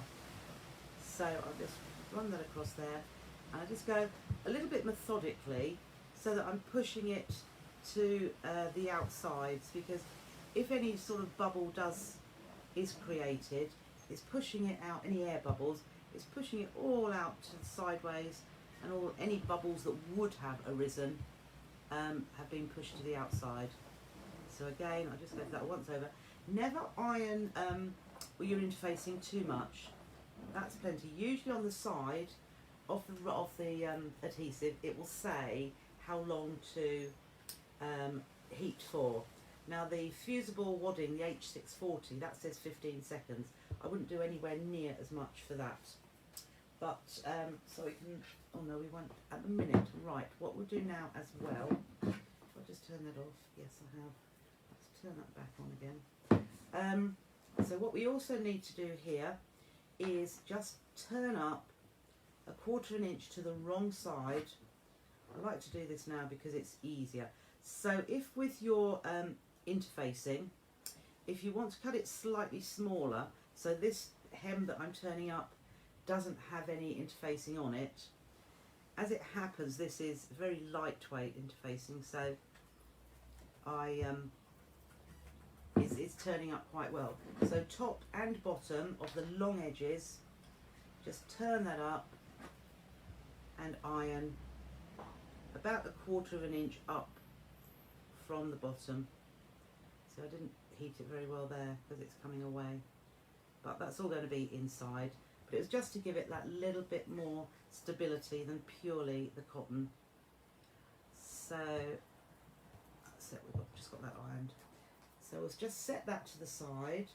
Speaker 1: So I'll just run that across there, and I just go a little bit methodically so that I'm pushing it to the outsides, because if any sort of bubble is created, it's pushing it out, any air bubbles, it's pushing it all out to the sideways, and any bubbles that would have arisen have been pushed to the outside. So again, I'll just go for that once over. Never iron where you're interfacing too much. That's plenty. Usually on the side of the adhesive, it will say how long to heat for. Now the fusible wadding, the H640, that says 15 seconds. I wouldn't do anywhere near as much for that. But, so we can, oh no, we won't at the minute. Right, what we'll do now as well, I'll just turn that off. Yes, I have. Let's turn that back on again. So what we also need to do here is just turn up 1/4 inch to the wrong side. I like to do this now because it's easier. So if with your interfacing, if you want to cut it slightly smaller, so this hem that I'm turning up doesn't have any interfacing on it. As it happens, this is very lightweight interfacing, so it's turning up quite well. So top and bottom of the long edges, just turn that up and iron about 1/4 inch up from the bottom. So I didn't heat it very well there because it's coming away, but that's all going to be inside. But it was just to give it that little bit more stability than purely the cotton. So that's it, we've just got that ironed. So we'll just set that to the side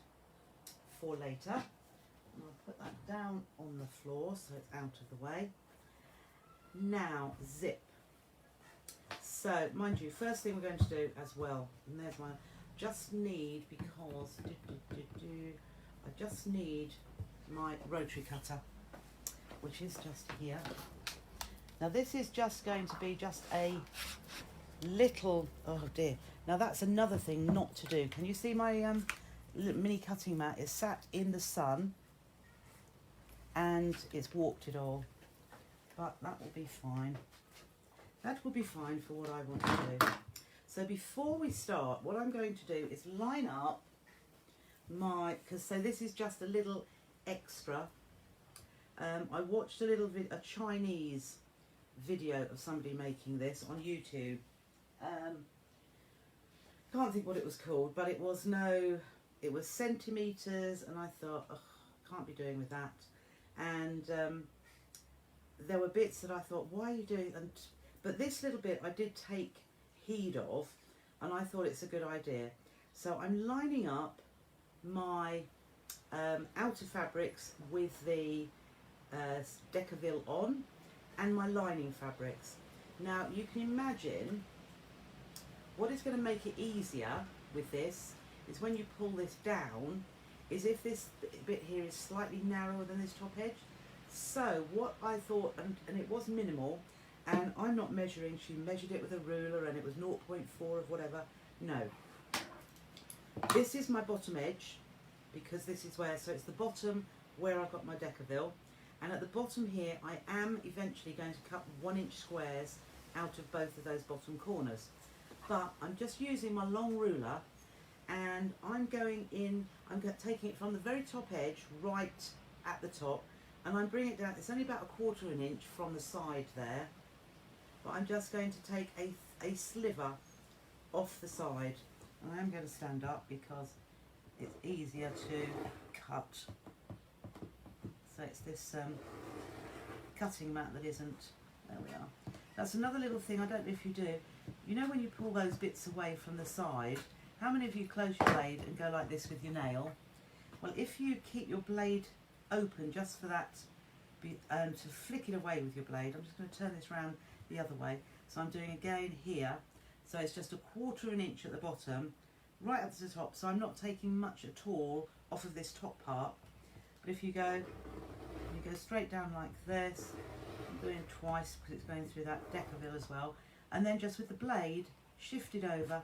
Speaker 1: for later. And I'll put that down on the floor so it's out of the way. Now, zip. So, mind you, first thing we're going to do as well, and there's my, just need, because, I just need my rotary cutter, which is just here. Now this is just going to be just a little, oh dear, now that's another thing not to do. Can you see my mini cutting mat is sat in the sun and it's warped it all, but that will be fine. That will be fine for what I want to do. So before we start, what I'm going to do is line up my, so this is just a little extra. I watched a Chinese video of somebody making this on YouTube. Can't think what it was called, but it was centimetres, and I thought, oh, can't be doing with that. And there were bits that I thought, why are you doing? But this little bit I did take heed of, and I thought it's a good idea. So I'm lining up my outer fabrics with the Decaville on, and my lining fabrics. Now you can imagine what is going to make it easier with this is when you pull this down, is if this bit here is slightly narrower than this top edge. So what I thought, and it was minimal, and I'm not measuring, she measured it with a ruler and it was 0.4 of whatever. No, this is my bottom edge, because this is where, so it's the bottom where I've got my Decaville, and at the bottom here I am eventually going to cut 1 inch squares out of both of those bottom corners. But I'm just using my long ruler, and I'm going in, taking it from the very top edge right at the top, and I'm bringing it down. It's only about 1/4 inch from the side there, but I'm just going to take a sliver off the side, and I am going to stand up because it's easier to cut. So it's this cutting mat that isn't, there we are. That's another little thing, I don't know if you do. You know when you pull those bits away from the side, how many of you close your blade and go like this with your nail? Well, if you keep your blade open just for that to flick it away with your blade. I'm just going to turn this round the other way. So I'm doing again here. So it's just 1/4 inch at the bottom, right up to the top. So I'm not taking much at all off of this top part. But if you go straight down like this, I'm doing it twice because it's going through that decaville as well. And then just with the blade, shift it over,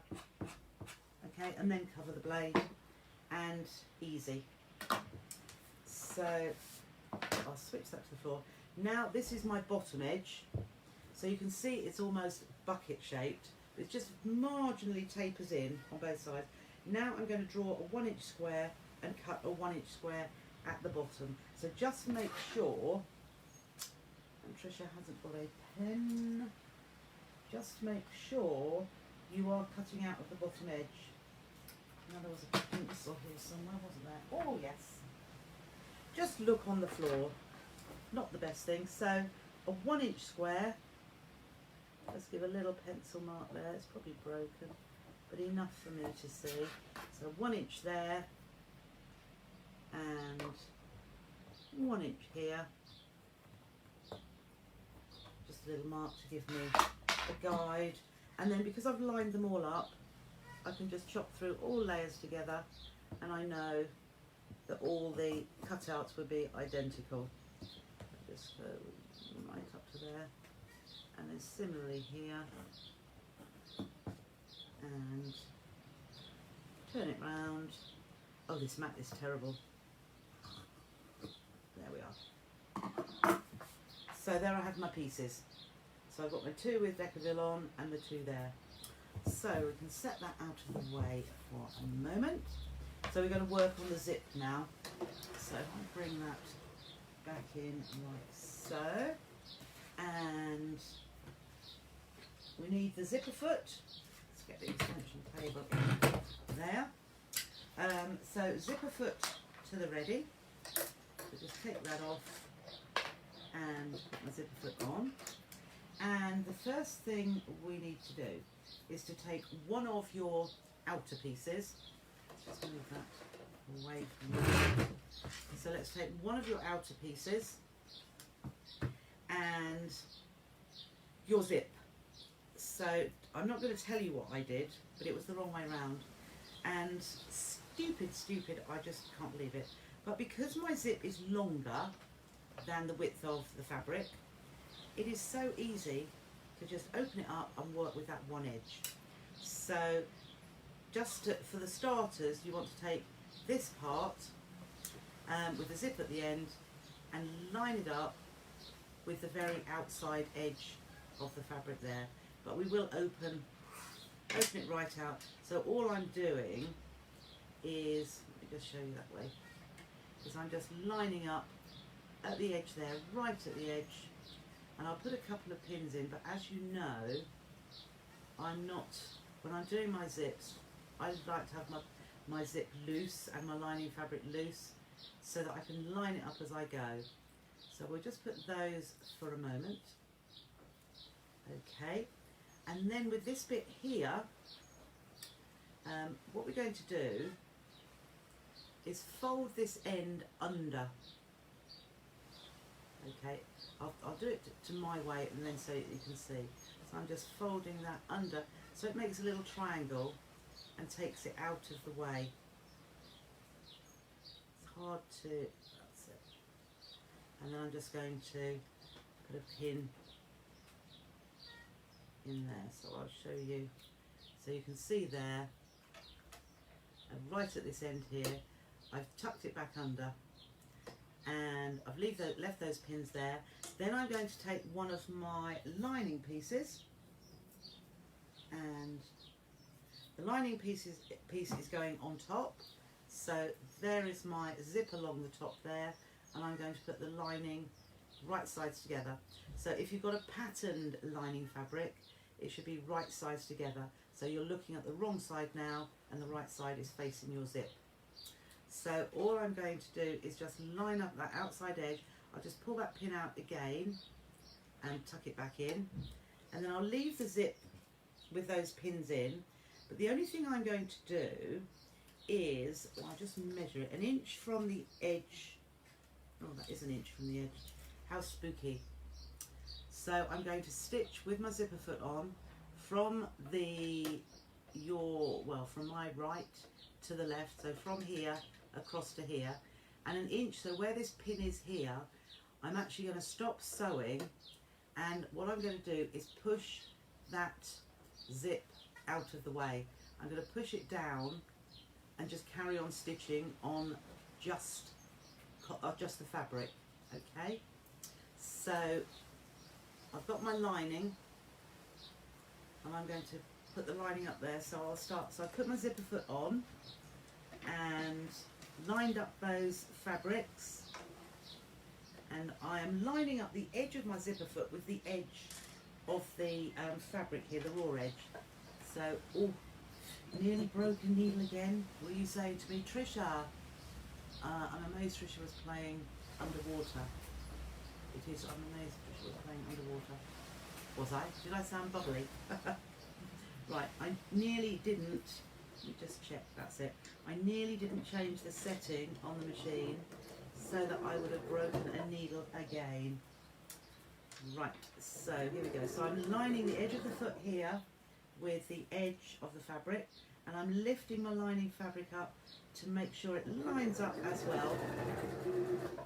Speaker 1: okay, and then cover the blade, and easy. So I'll switch that to the floor. Now this is my bottom edge. So you can see it's almost bucket shaped. It just marginally tapers in on both sides. Now I'm going to draw a 1-inch square and cut a 1-inch square at the bottom. So just make sure, and Trisha hasn't got a pen, just make sure you are cutting out of the bottom edge. Now there was a pencil here somewhere, wasn't there? Oh yes. Just look on the floor, not the best thing. So a 1-inch square, let's give a little pencil mark there, it's probably broken, but enough for me to see. So 1 inch there, and 1 inch here, just a little mark to give me a guide. And then because I've lined them all up, I can just chop through all layers together, and I know that all the cutouts would be identical. Just go right up to there, and then similarly here, and turn it round. Oh, this mat is terrible. There we are. So there I have my pieces. So I've got my 2 with decaville on and the 2 there. So we can set that out of the way for a moment. So we're going to work on the zip now. So if I bring that back in like so, and we need the zipper foot. Let's get the extension cable in there. So zipper foot to the ready. So just take that off and put my zipper foot on. And the first thing we need to do is to take one of your outer pieces. Just move that away from me. So let's take one of your outer pieces and your zip. So I'm not going to tell you what I did, but it was the wrong way round. And stupid, I just can't believe it. But because my zip is longer than the width of the fabric, it is so easy to just open it up and work with that one edge. So for the starters, you want to take this part with the zip at the end and line it up with the very outside edge of the fabric there. But we will open it right out. So all I'm doing is, let me just show you that way, is I'm just lining up at the edge there, right at the edge, and I'll put a couple of pins in. But as you know, when I'm doing my zips, I like to have my zip loose and my lining fabric loose so that I can line it up as I go. So we'll just put those for a moment. Okay, and then with this bit here, what we're going to do is fold this end under. Okay, I'll do it to my way and then so you can see. So I'm just folding that under, so it makes a little triangle and takes it out of the way. It's hard to, that's it. And then I'm just going to put a pin in there, so I'll show you. So you can see there, and right at this end here, I've tucked it back under, and I've left those pins there. Then I'm going to take one of my lining pieces, and the lining piece is going on top. So there is my zip along the top there, and I'm going to put the lining right sides together. So if you've got a patterned lining fabric, it should be right sides together. So you're looking at the wrong side now, and the right side is facing your zip. So all I'm going to do is just line up that outside edge. I'll just pull that pin out again and tuck it back in, and then I'll leave the zip with those pins in. But the only thing I'm going to do is, I'll just measure it, 1 inch from the edge. Oh, that is 1 inch from the edge. How spooky. So I'm going to stitch with my zipper foot on from from my right to the left, so from here across to here, and an inch, so where this pin is here, I'm actually going to stop sewing, and what I'm going to do is push that zip out of the way. I'm going to push it down and just carry on stitching on just the fabric. Okay, so I've got my lining and I'm going to put the lining up there, so I'll start. So I put my zipper foot on and lined up those fabrics, and I am lining up the edge of my zipper foot with the edge of the fabric here, the raw edge. So, oh, nearly broken needle again. Were you saying to me, Trisha? I'm amazed Trisha was playing underwater. It is, I'm amazed Trisha was playing underwater. Was I? Did I sound bubbly? Right, I nearly didn't, let me just check, that's it. I nearly didn't change the setting on the machine so that I would have broken a needle again. Right, so here we go. So I'm lining the edge of the foot here with the edge of the fabric, and I'm lifting my lining fabric up to make sure it lines up as well.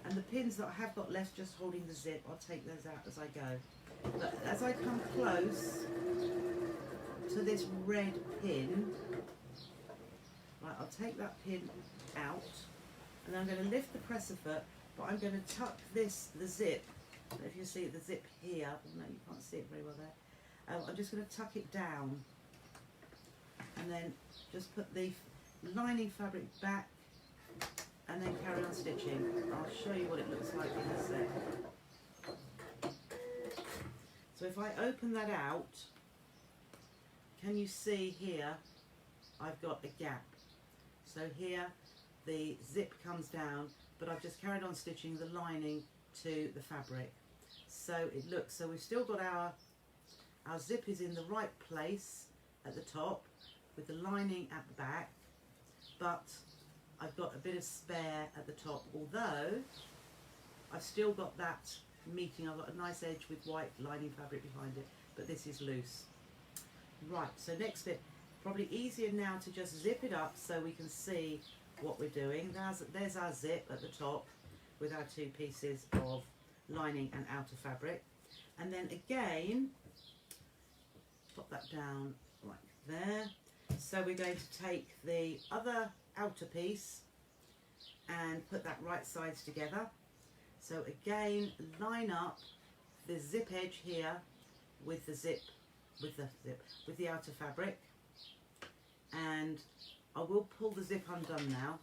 Speaker 1: And the pins that I have got left just holding the zip, I'll take those out as I go. But as I come close to this red pin, right, I'll take that pin out, and I'm going to lift the presser foot, but I'm going to tuck the zip. I don't know if you see the zip here. No, you can't see it very well there. I'm just going to tuck it down, and then just put the lining fabric back, and then carry on stitching. I'll show you what it looks like in a sec. So if I open that out, can you see here I've got a gap? So here the zip comes down, but I've just carried on stitching the lining to the fabric. So it looks, so we've still got our zip is in the right place at the top with the lining at the back, but I've got a bit of spare at the top, although I've still got that meeting. I've got a nice edge with white lining fabric behind it, but this is loose. Right, so next bit, probably easier now to just zip it up so we can see what we're doing. There's our zip at the top with our two pieces of lining and outer fabric. And then again, pop that down like there. So we're going to take the other outer piece and put that right sides together. So again, line up the zip edge here with the outer fabric, and I will pull the zip undone now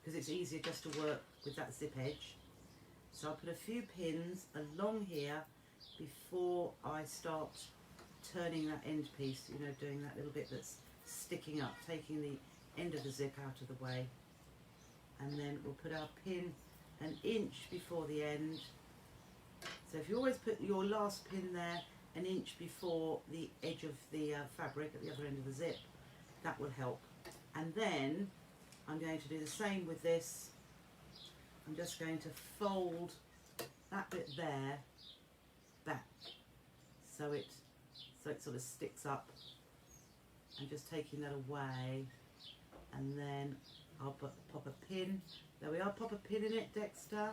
Speaker 1: because it's easier just to work with that zip edge. So I'll put a few pins along here before I start turning that end piece, you know, doing that little bit that's sticking up, taking the end of the zip out of the way, and then we'll put our pin an inch before the end. So if you always put your last pin there an inch before the edge of the fabric at the other end of the zip, that will help. And then I'm going to do the same with this. I'm just going to fold that bit there back so it sort of sticks up, and just taking that away, and then I'll pop a pin. There we are, pop a pin in it, Dexter.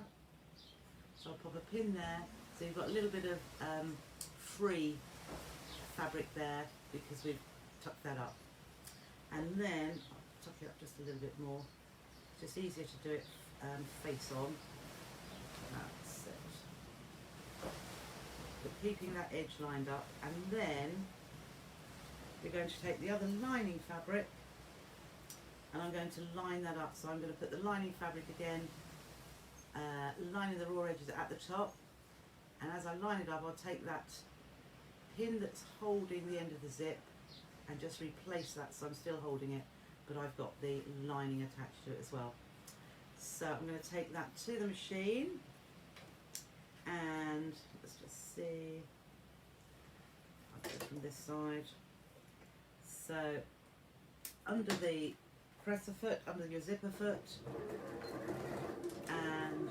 Speaker 1: So I'll pop a pin there, so you've got a little bit of free fabric there because we've tucked that up. And then I'll tuck it up just a little bit more. It's just easier to do it face on. That's it. But keeping that edge lined up, and then we're going to take the other lining fabric and I'm going to line that up. So I'm going to put the lining fabric again, lining the raw edges at the top, and as I line it up, I'll take that pin that's holding the end of the zip and just replace that, so I'm still holding it, but I've got the lining attached to it as well. So I'm going to take that to the machine, and let's just see, I'll go from this side. So under the presser foot, under your zipper foot, and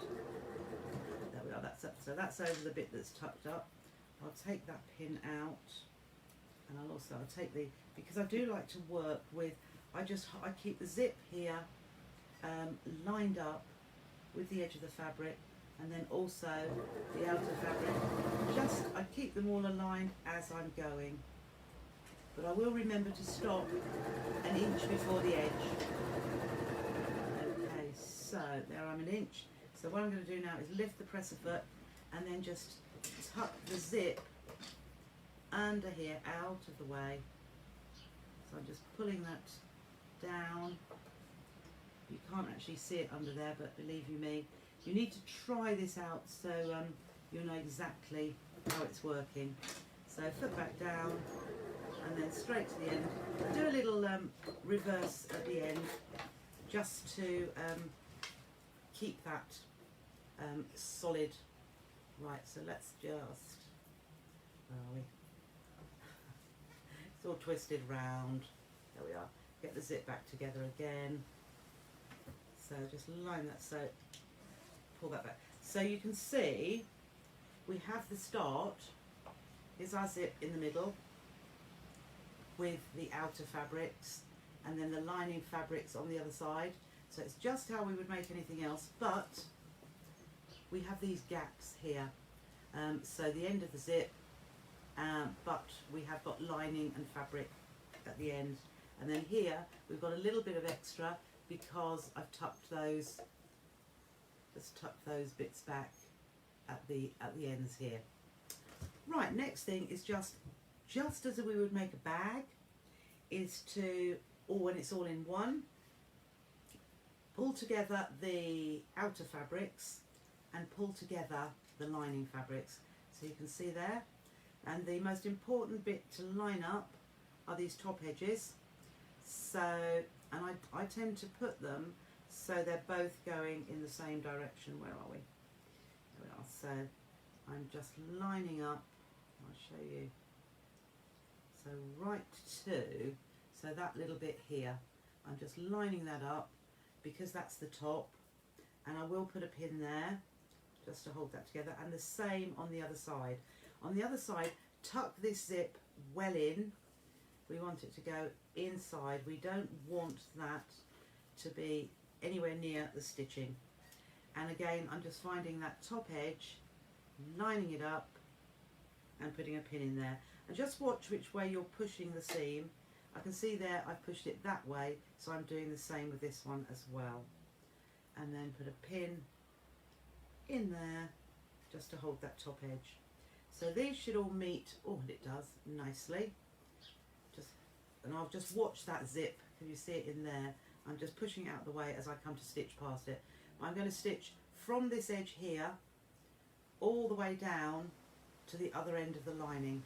Speaker 1: there we are, that's that's up. So that's over the bit that's tucked up. I'll take that pin out, and I'll take the, because I do like to work with, I keep the zip here lined up with the edge of the fabric, and then also the outer fabric. I keep them all aligned as I'm going, but I will remember to stop an inch before the edge. Okay, so there I'm an inch. So what I'm going to do now is lift the presser foot and then just tuck the zip under here, out of the way. So I'm just pulling that down. You can't actually see it under there, but believe you me, you need to try this out so you'll know exactly how it's working. So foot back down and then straight to the end. Do a little reverse at the end just to keep that solid. Right, so let's just, where are we? It's all twisted round. There we are. Get the zip back together again. So just line that, so pull that back. So you can see we have the start. Here's our zip in the middle with the outer fabrics, and then the lining fabrics on the other side. So it's just how we would make anything else, but we have these gaps here. So the end of the zip, but we have got lining and fabric at the end. And then here we've got a little bit of extra because I've tucked those, just tucked those bits back at the ends here. Right, next thing is just as we would make a bag, is to, or when it's all in one, pull together the outer fabrics and pull together the lining fabrics. So you can see there. And the most important bit to line up are these top edges. So, and I tend to put them so they're both going in the same direction. Where are we? There we are. So I'm just lining up. I'll show you. So right to, so that little bit here, I'm just lining that up because that's the top, and I will put a pin there just to hold that together, and the same on the other side. On the other side, tuck this zip well in. We want it to go inside. We don't want that to be anywhere near the stitching. And again, I'm just finding that top edge, lining it up and putting a pin in there. And just watch which way you're pushing the seam. I can see there I've pushed it that way, so I'm doing the same with this one as well. And then put a pin in there just to hold that top edge. So these should all meet, oh, and it does, nicely. And I'll just watch that zip. Can you see it in there? I'm just pushing it out the way as I come to stitch past it. I'm going to stitch from this edge here all the way down to the other end of the lining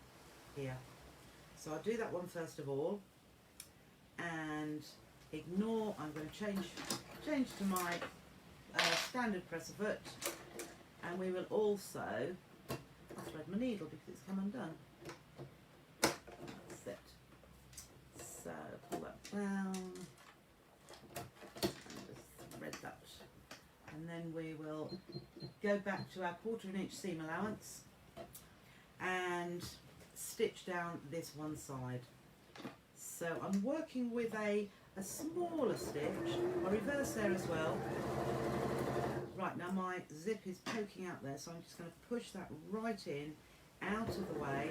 Speaker 1: here. So I'll do that one first of all, and ignore, I'm going to change to my standard presser foot, and we will also, I'll thread my needle because it's come undone. That's it. So pull that down and just thread that, and then we will go back to our 1/4 inch seam allowance and stitch down this one side. So I'm working with a smaller stitch. I reverse there as well. Right, now my zip is poking out there, so I'm just going to push that right in, out of the way,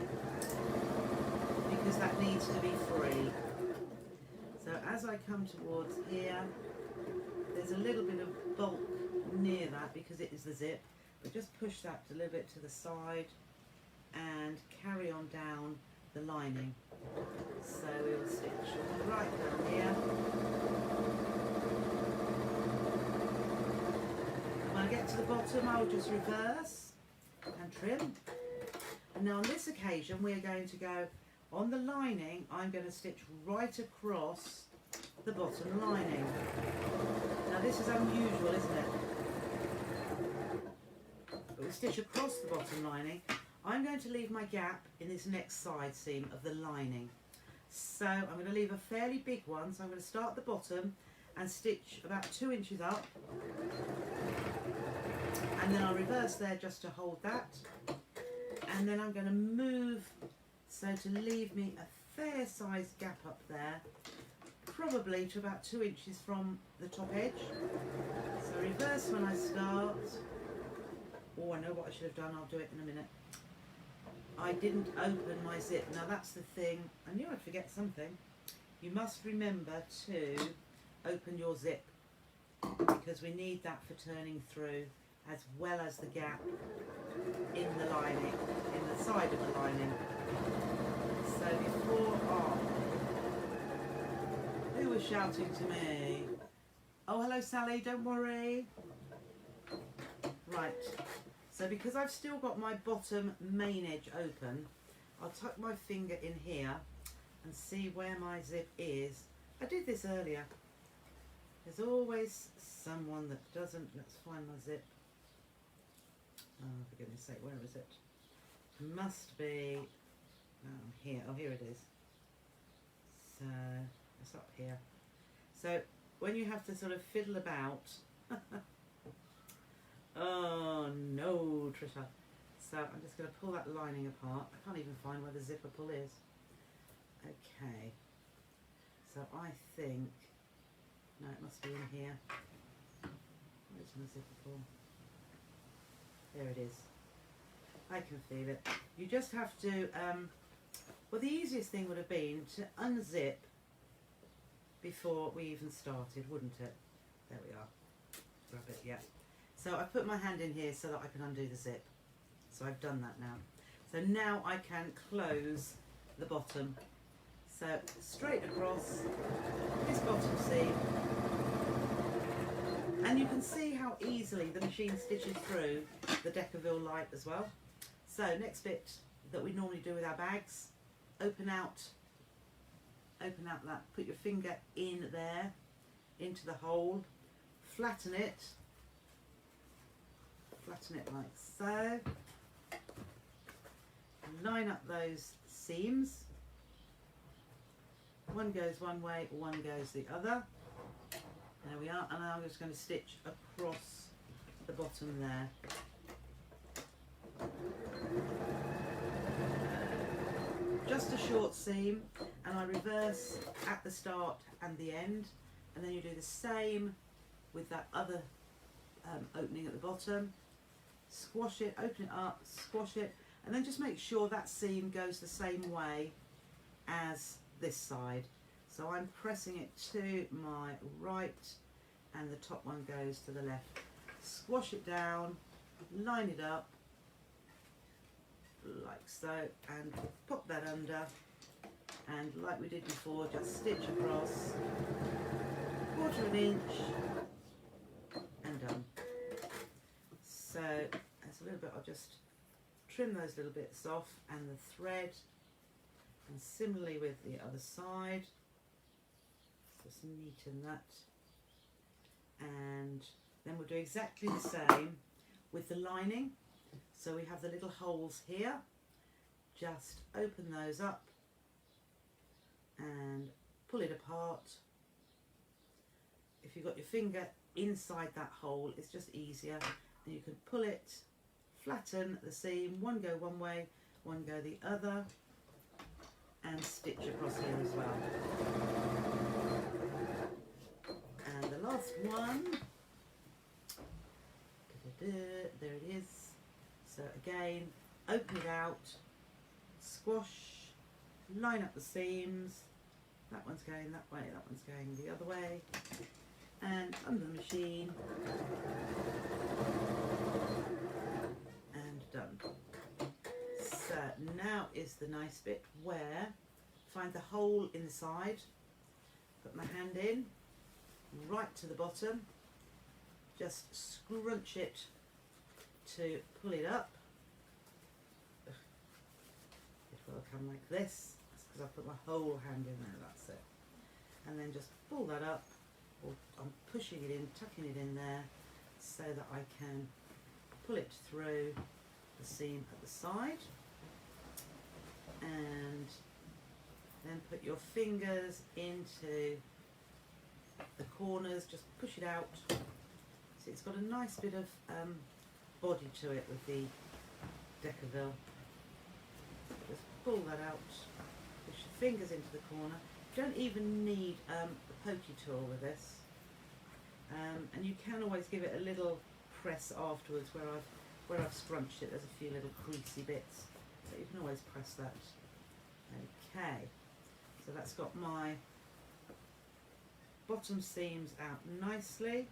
Speaker 1: because that needs to be free. So as I come towards here, there's a little bit of bulk near that because it is the zip, but just push that a little bit to the side and carry on down the lining. So we'll stitch right down here. When I get to the bottom, I'll just reverse and trim. And now on this occasion, we're going to go on the lining. I'm going to stitch right across the bottom lining. Now this is unusual, isn't it? But we stitch across the bottom lining. I'm going to leave my gap in this next side seam of the lining. So I'm going to leave a fairly big one, so I'm going to start at the bottom and stitch about 2 inches up. and then I'll reverse there just to hold that, and then I'm going to move so to leave me a fair sized gap up there, probably to about 2 inches from the top edge. So reverse when I start. Oh, I know what I should have done, I'll do it in a minute. I didn't open my zip. Now that's the thing, I knew I'd forget something. You must remember to open your zip, because we need that for turning through, as well as the gap in the lining, in the side of the lining. So before, who was shouting to me? Oh, hello Sally, don't worry. Right, so because I've still got my bottom main edge open, I'll tuck my finger in here and see where my zip is. I did this earlier. There's always someone that doesn't. Let's find my zip. Oh, for goodness sake, where is it? Must be here. Oh, here it is. So it's up here. So when you have to sort of fiddle about. Oh no, Trisha. So I'm just going to pull that lining apart. I can't even find where the zipper pull is. Okay. So I think, no, it must be in here. Where's my zipper pull? There it is. I can feel it. You just have to, well, the easiest thing would have been to unzip before we even started, wouldn't it? There we are. Grab it, yeah. So I put my hand in here so that I can undo the zip. So I've done that now. So now I can close the bottom. So straight across this bottom seam. And you can see how easily the machine stitches through the Deckerville light as well. So next bit that we normally do with our bags, open out that, put your finger in there, into the hole, flatten it like so, line up those seams, one goes one way, one goes the other, there we are, and I'm just going to stitch across the bottom there. Just a short seam, and I reverse at the start and the end, and then you do the same with that other opening at the bottom. Squash it, open it up, squash it, and then just make sure that seam goes the same way as this side. So I'm pressing it to my right and the top one goes to the left. Squash it down, line it up like so, and pop that under, and like we did before, just stitch across, 1/4 inch, and done. So that's a little bit, I'll just trim those little bits off, and the thread, and similarly with the other side, just neaten that, and then we'll do exactly the same with the lining. So we have the little holes here, just open those up and pull it apart. If you've got your finger inside that hole, it's just easier, and you can pull it, flatten the seam, one go one way, one go the other, and stitch across here as well. And the last one, there it is. So again, open it out, squash, line up the seams, that one's going that way, that one's going the other way, and under the machine, and done. So now is the nice bit where, find the hole in the side, put my hand in, right to the bottom, just scrunch it to pull it up. It will come like this. That's because I put my whole hand in there, that's it. And then just pull that up, or I'm pushing it in, tucking it in there, so that I can pull it through the seam at the side. And then put your fingers into the corners, just push it out. See, it's got a nice bit of body to it with the Decaville. Just pull that out, push your fingers into the corner. You don't even need a pokey tool with this, and you can always give it a little press afterwards where I've scrunched it. There's a few little creasy bits, but you can always press that. Okay, so that's got my bottom seams out nicely.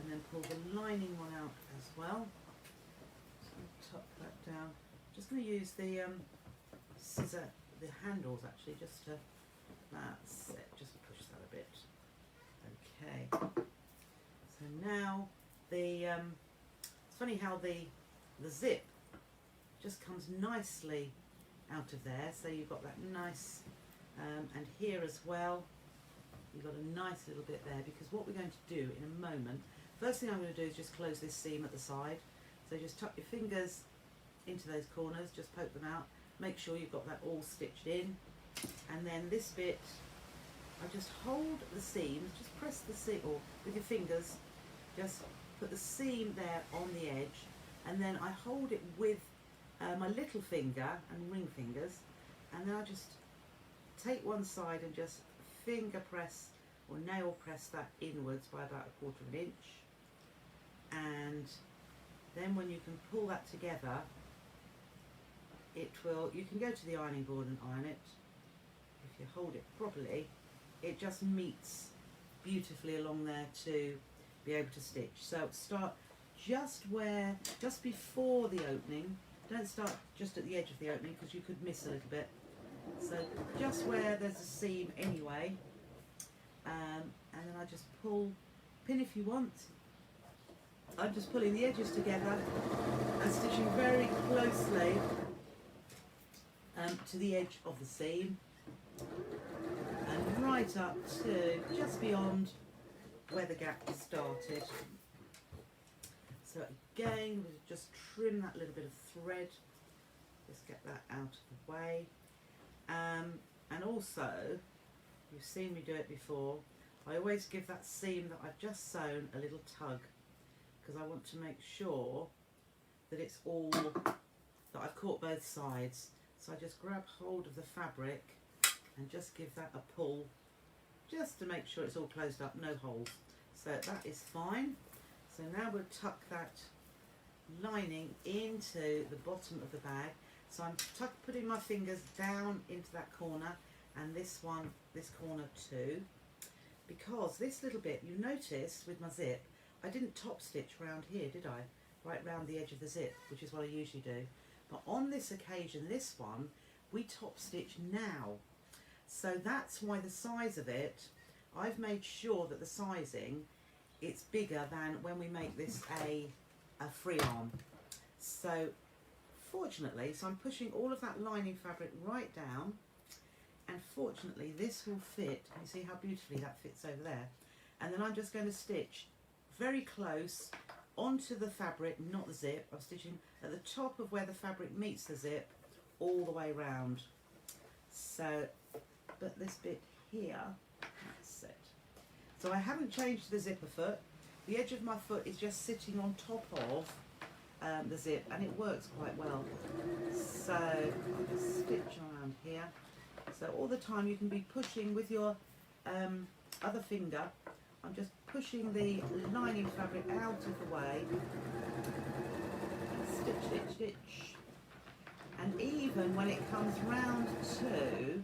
Speaker 1: And then pull the lining one out as well. So tuck that down. Just going to use the scissor, the handles actually, just to, that's it, just push that a bit. Okay. So now it's funny how the zip just comes nicely out of there. So you've got that nice, and here as well, you've got a nice little bit there, because what we're going to do in a moment, first thing I'm going to do is just close this seam at the side. So just tuck your fingers into those corners, just poke them out, make sure you've got that all stitched in. And then this bit, I just hold the seams, just press the seam, or with your fingers, just put the seam there on the edge, and then I hold it with my little finger and ring fingers, and then I just take one side and just finger press or nail press that inwards by about 1/4 of an inch. And then when you can pull that together, it will, you can go to the ironing board and iron it. If you hold it properly, it just meets beautifully along there to be able to stitch. So start just before the opening. Don't start just at the edge of the opening, because you could miss a little bit. So just where there's a seam anyway, and then I just pull, pin if you want. I'm just pulling the edges together and stitching very closely to the edge of the seam, and right up to just beyond where the gap started. So again, we'll just trim that little bit of thread, just get that out of the way. And also, you've seen me do it before, I always give that seam that I've just sewn a little tug, because I want to make sure that it's all, that I've caught both sides. So I just grab hold of the fabric and just give that a pull, just to make sure it's all closed up, no holes. So that is fine. So now we'll tuck that lining into the bottom of the bag. So I'm putting my fingers down into that corner, and this corner too, because this little bit, you noticed with my zip, I didn't top stitch round here, did I? Right round the edge of the zip, which is what I usually do. But on this occasion, this one, we top stitch now. So that's why the size of it, I've made sure that the sizing, it's bigger than when we make this a free arm. So fortunately, so I'm pushing all of that lining fabric right down, and fortunately this will fit. You see how beautifully that fits over there. And then I'm just going to stitch very close onto the fabric, not the zip. I'm stitching at the top of where the fabric meets the zip, all the way round. So, but this bit here, that's it. So I haven't changed the zipper foot. The edge of my foot is just sitting on top of the zip, and it works quite well. So I'll just stitch around here. So all the time you can be pushing with your other finger. I'm just pushing the lining fabric out of the way. Stitch, stitch, stitch. And even when it comes round to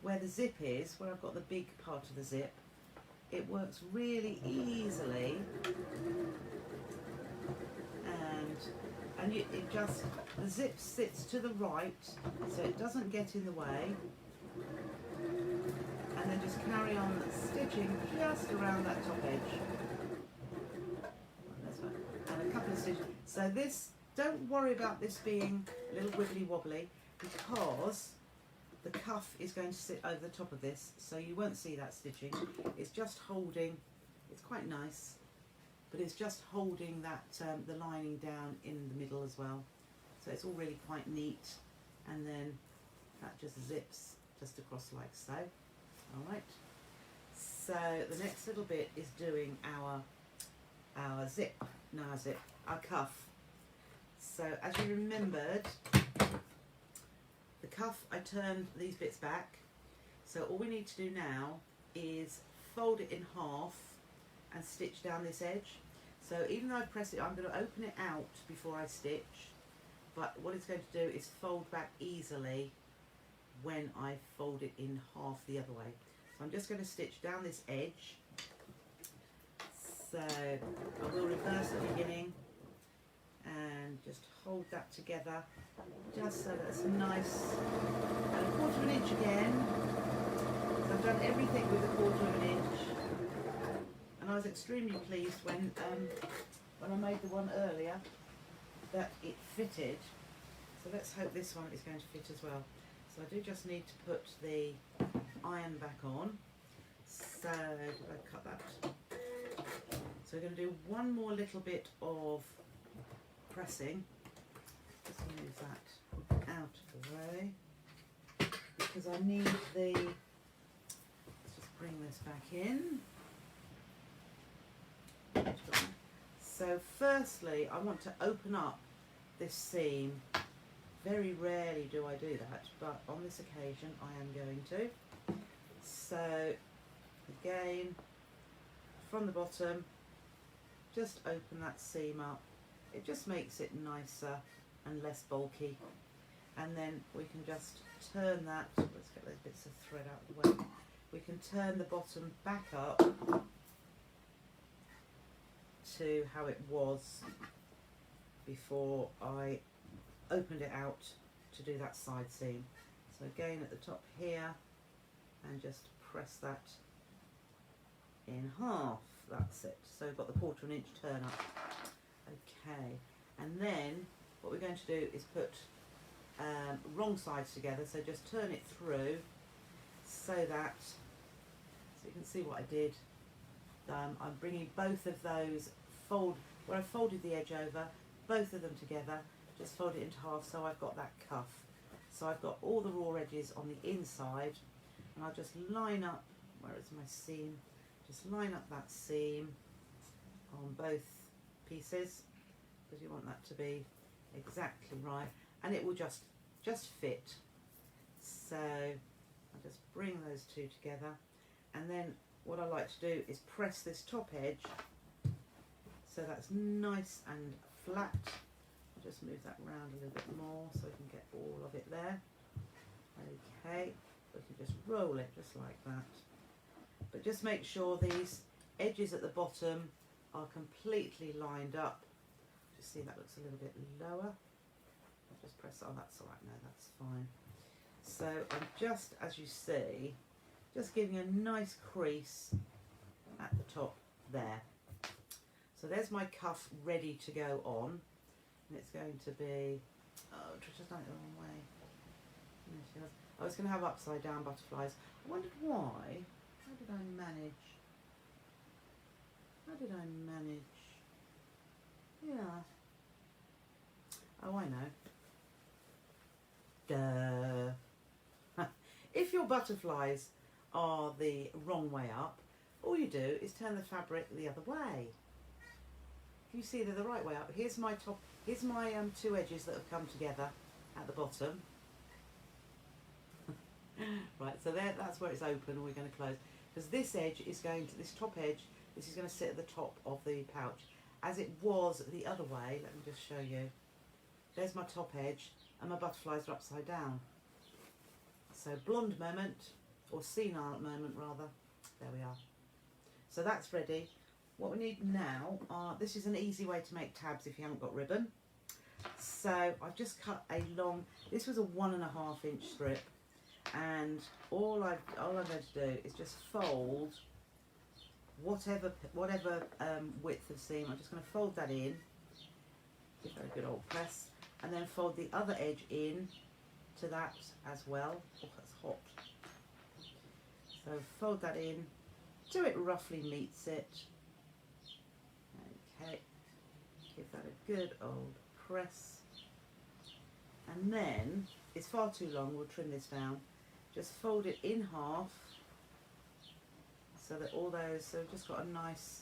Speaker 1: where the zip is, where I've got the big part of the zip, it works really easily. And it just, the zip sits to the right, so it doesn't get in the way. And then just carry on stitching just around that top edge. And a couple of stitches. So this, don't worry about this being a little wibbly wobbly, because the cuff is going to sit over the top of this, so you won't see that stitching. It's just holding, it's quite nice, but it's just holding that the lining down in the middle as well. So it's all really quite neat, and then that just zips just across like so. Alright, so the next little bit is doing our our our cuff. So as you remembered, the cuff, I turned these bits back. So all we need to do now is fold it in half and stitch down this edge. So even though I press it, I'm going to open it out before I stitch, but what it's going to do is fold back easily when I fold it in half the other way. So I'm just going to stitch down this edge. So I will reverse the beginning and just hold that together, just so that's nice. And 1/4 of an inch again. So I've done everything with 1/4 of an inch, and I was extremely pleased when I made the one earlier that it fitted. So let's hope this one is going to fit as well. So I do just need to put the iron back on. So did I cut that? So we're going to do one more little bit of pressing. Just move that out of the way because I need the, let's just bring this back in. So firstly, I want to open up this seam. Very rarely do I do that, but on this occasion I am going to. So again, from the bottom, just open that seam up. It just makes it nicer and less bulky. And then we can just turn that, let's get those bits of thread out of the way. We can turn the bottom back up to how it was before I opened it out to do that side seam. So again at the top here, and just press that in half. That's it. So we've got the 1/4 of an inch turn up. Okay, and then what we're going to do is put wrong sides together. So just turn it through so that, so you can see what I did. I'm bringing both of those where I folded the edge over, both of them together, just fold it into half so I've got that cuff. So I've got all the raw edges on the inside, and I'll just line up, where is my seam, just line up that seam on both pieces because you want that to be exactly right, and it will just fit. So I'll just bring those two together, and then what I like to do is press this top edge so that's nice and flat. I'll just move that round a little bit more so we can get all of it there. Okay, we can just roll it just like that. But just make sure these edges at the bottom are completely lined up. Just see that looks a little bit lower. I'll just press it on, that's all right, no, that's fine. So I'm just, as you see, just giving a nice crease at the top there. So there's my cuff ready to go on, and it's going to be, oh, Trisha's done it the wrong way. There she is. I was going to have upside down butterflies. I wondered why. How did I manage? How did I manage? Yeah. Oh, I know. Duh. If your butterflies are the wrong way up, all you do is turn the fabric the other way. You see they're the right way up. Here's my top. Here's my two edges that have come together at the bottom. Right, so there, that's where it's open, and we're going to close because this edge is going to, this top edge, this is going to sit at the top of the pouch, as it was the other way. Let me just show you. There's my top edge, and my butterflies are upside down. So blonde moment, or senile moment rather. There we are. So that's ready. What we need now are, this is an easy way to make tabs if you haven't got ribbon. So I've just cut a long, this was a 1.5 inch strip, and all I'm going to do is just fold whatever width of seam. I'm just going to fold that in, give that a good old press, and then fold the other edge in to that as well. Oh, that's hot. So fold that in till it roughly meets it. Okay, give that a good old press, and then it's far too long, we'll trim this down. Just fold it in half so that all those, so we've just got a nice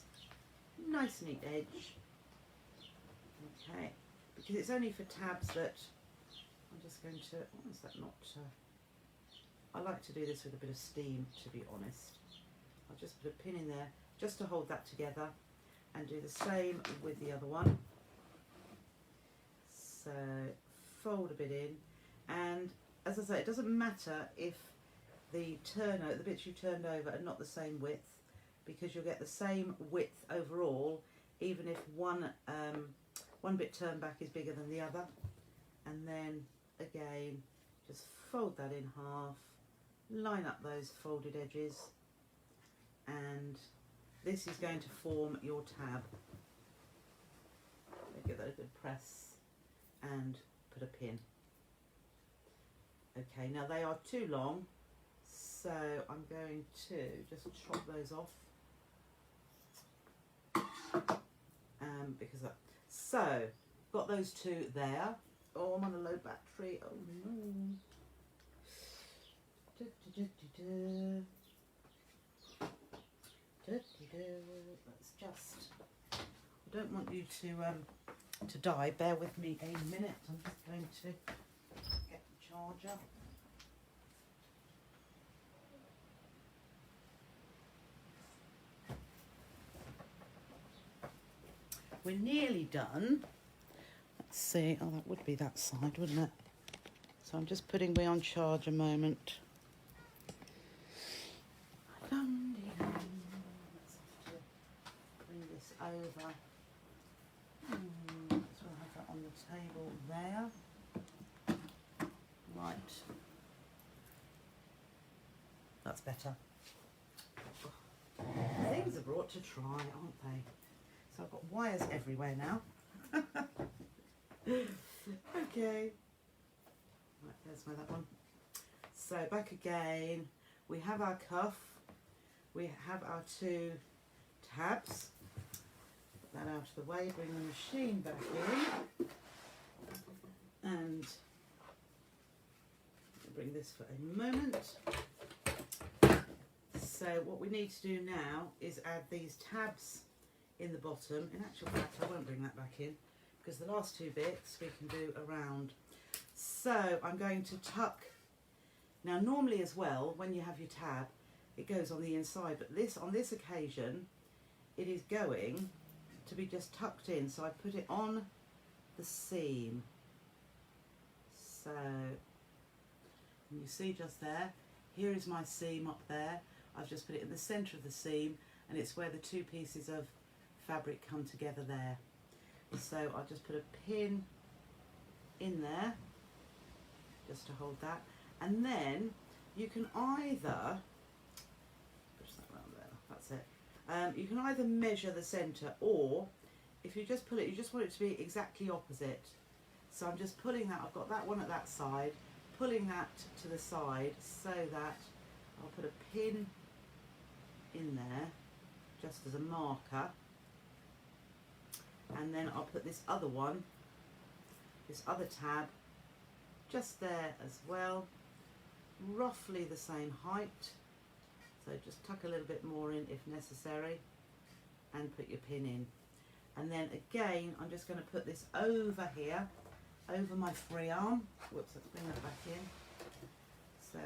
Speaker 1: nice neat edge. Okay, because it's only for tabs that I'm just going to, why is that not, I like to do this with a bit of steam, to be honest. I'll just put a pin in there just to hold that together, and do the same with the other one. So fold a bit in, and as I say, it doesn't matter if the bits you turned over are not the same width, because you'll get the same width overall, even if one bit turned back is bigger than the other. And then again, just fold that in half, line up those folded edges, and this is going to form your tab. Give that a good press and put a pin. Okay, now they are too long, so I'm going to just chop those off. Because that, so got those two there. Oh, I'm on a low battery. Oh no. Let's just, I don't want you to die. Bear with me a minute. I'm just going to get the charger. We're nearly done. Let's see. Oh, that would be that side, wouldn't it? So I'm just putting me on charge a moment. Let's have to bring this over. So I'll have that on the table there. Right. That's better. Things are brought to try, aren't they? So I've got wires everywhere now. Okay. Right, there's my that one. So back again. We have our cuff. We have our two tabs. Put that out of the way. Bring the machine back in. And bring this for a moment. So what we need to do now is add these tabs in the bottom. In actual fact, I won't bring that back in because the last two bits we can do around. So I'm going to tuck. Now normally as well, when you have your tab, it goes on the inside, but on this occasion, it is going to be just tucked in. So I put it on the seam. So, and you see just there, here is my seam up there. I've just put it in the centre of the seam, and it's where the two pieces of fabric come together there. So I'll just put a pin in there just to hold that, and then you can either push that around there, that's it. You can either measure the centre, or if you just pull it, you just want it to be exactly opposite. So I'm just pulling that, I've got that one at that side, pulling that to the side so that I'll put a pin in there just as a marker, and then I'll put this other one, this other tab, just there as well, roughly the same height. So just tuck a little bit more in if necessary, and put your pin in. And then again, I'm just going to put this over here, over my free arm. Whoops, let's bring that back in. So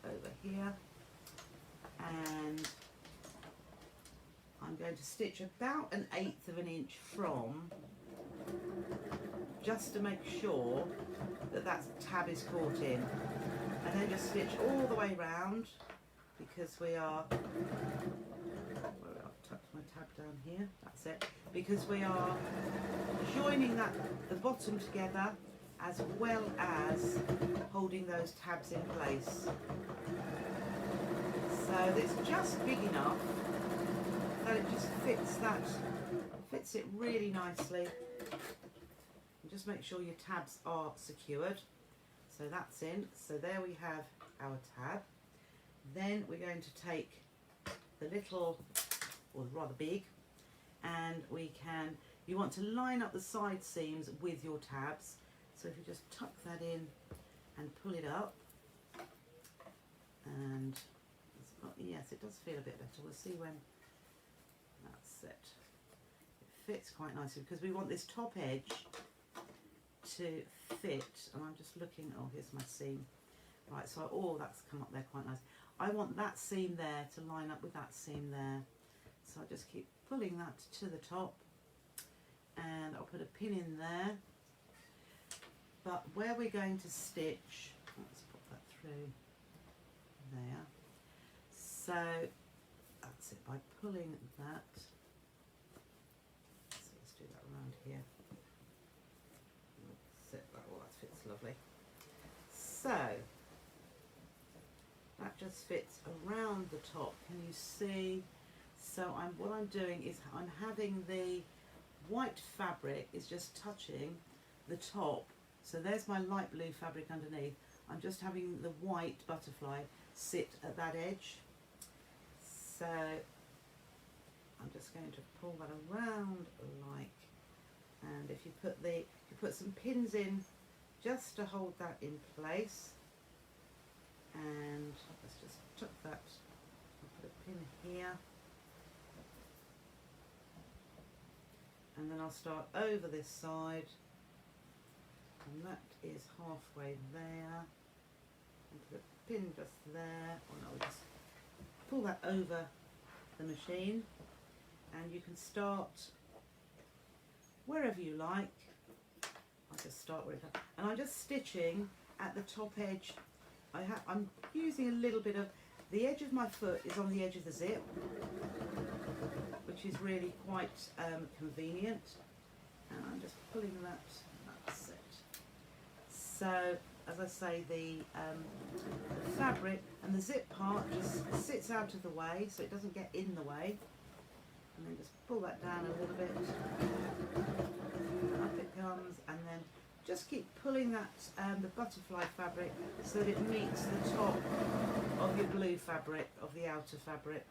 Speaker 1: over here, and I'm going to stitch about 1/8 of an inch from, just to make sure that that tab is caught in, and then just stitch all the way round, because we are, I've tucked my tab down here, that's it, because we are joining the bottom together as well as holding those tabs in place. So it's just big enough that it just fits it really nicely. And just make sure your tabs are secured. So that's in. So there we have our tab. Then we're going to take the little, or rather big, and you want to line up the side seams with your tabs. So if you just tuck that in and pull it up, and yes, it does feel a bit better. We'll see when that's it. fits quite nicely because we want this top edge to fit. And I'm just looking, oh, here's my seam. Right, so, oh, that's come up there quite nice. I want that seam there to line up with that seam there. So I just keep pulling that to the top, and I'll put a pin in there. But where we're going to stitch, let's put that through there. So that's it, by pulling that. So let's do that around here. That's it, oh, that fits lovely. So that just fits around the top. Can you see? So what I'm doing is I'm having the white fabric is just touching the top. So there's my light blue fabric underneath. I'm just having the white butterfly sit at that edge. So I'm just going to pull that around like, and if you put some pins in just to hold that in place. And let's just tuck that, I'll put a pin here. And then I'll start over this side, and that is halfway there. And put a pin just there, or no, we'll just pull that over the machine, and you can start wherever you like. I'll just start wherever, and I'm just stitching at the top edge. I'm using a little bit of, the edge of my foot is on the edge of the zip, which is really quite convenient, and I'm just pulling that, that's it. So as I say, the fabric and the zip part just sits out of the way so it doesn't get in the way, and then just pull that down a little bit, up it comes, and then just keep pulling that the butterfly fabric so that it meets the top of your blue fabric, of the outer fabric.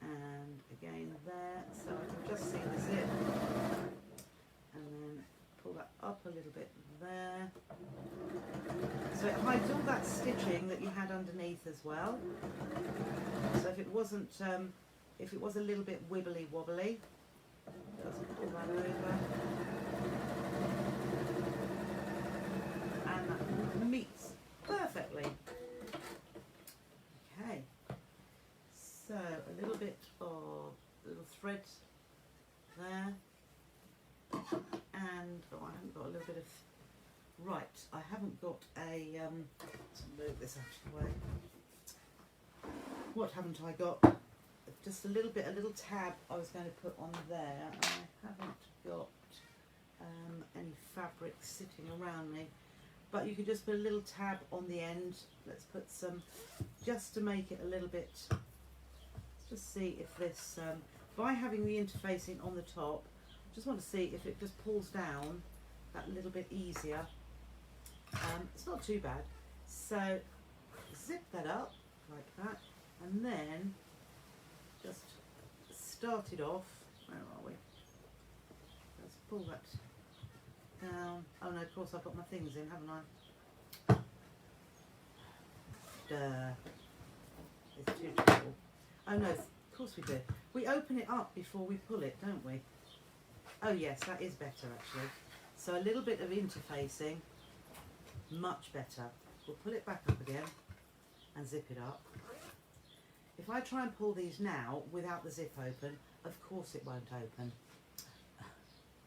Speaker 1: And again there, so I can just see the zip, and then pull that up a little bit there, so it hides all that stitching that you had underneath as well. So if it wasn't, if it was a little bit wibbly wobbly, just pull that over, and that meets perfectly. Okay. So a little bit of little thread there, and oh, I haven't got a little bit of, right, I haven't got a, let's move this out of the way. What haven't I got? Just a little bit, a little tab I was going to put on there, and I haven't got any fabric sitting around me. But you could just put a little tab on the end. Let's put some, just to make it a little bit, just see if this, by having the interfacing on the top, just want to see if it just pulls down that little bit easier. It's not too bad. So zip that up like that, and then just start it off. Where are we? Let's pull that down. Oh no, of course I've got my things in, haven't I? Duh. It's too trouble. Oh no, of course we do. We open it up before we pull it, don't we? Oh yes, that is better actually. So a little bit of interfacing, much better. We'll pull it back up again and zip it up. If I try and pull these now without the zip open, of course it won't open.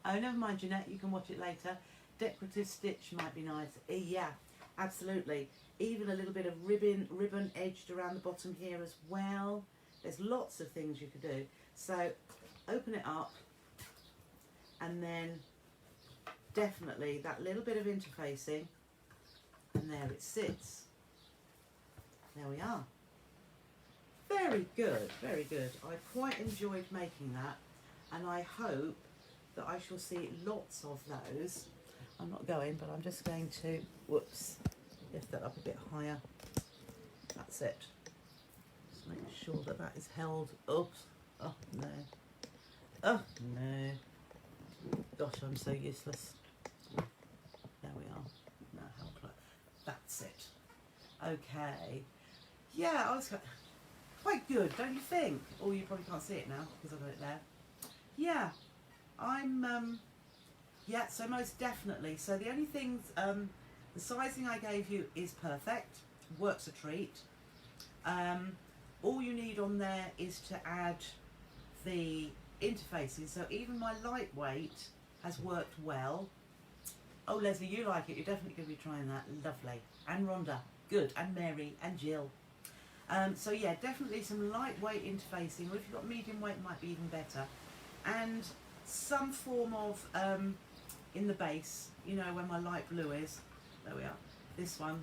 Speaker 1: Oh, never mind, Jeanette, you can watch it later. Decorative stitch might be nice. Yeah, absolutely. Even a little bit of ribbon edged around the bottom here as well. There's lots of things you could do. So open it up, and then definitely that little bit of interfacing, and there it sits. There we are. Very good, very good. I quite enjoyed making that, and I hope that I shall see lots of those. I'm not going, but I'm just going to, whoops, lift that up a bit higher. That's it. Just make sure that that is held up. Oh no. Oh no. Gosh, I'm so useless. There we are. Now how close? That's it. Okay. Yeah, I was quite good, don't you think? Oh, you probably can't see it now because I've got it there. Yeah, Yeah, so most definitely. So the only things, the sizing I gave you is perfect, works a treat. All you need on there is to add the interfaces. So even my lightweight has worked well. Oh, Leslie, you like it. You're definitely going to be trying that. Lovely. And Rhonda, good. And Mary and Jill. So yeah, definitely some lightweight interfacing, or if you've got medium weight, it might be even better. And some form of, in the base, you know, where my light blue is, there we are, this one,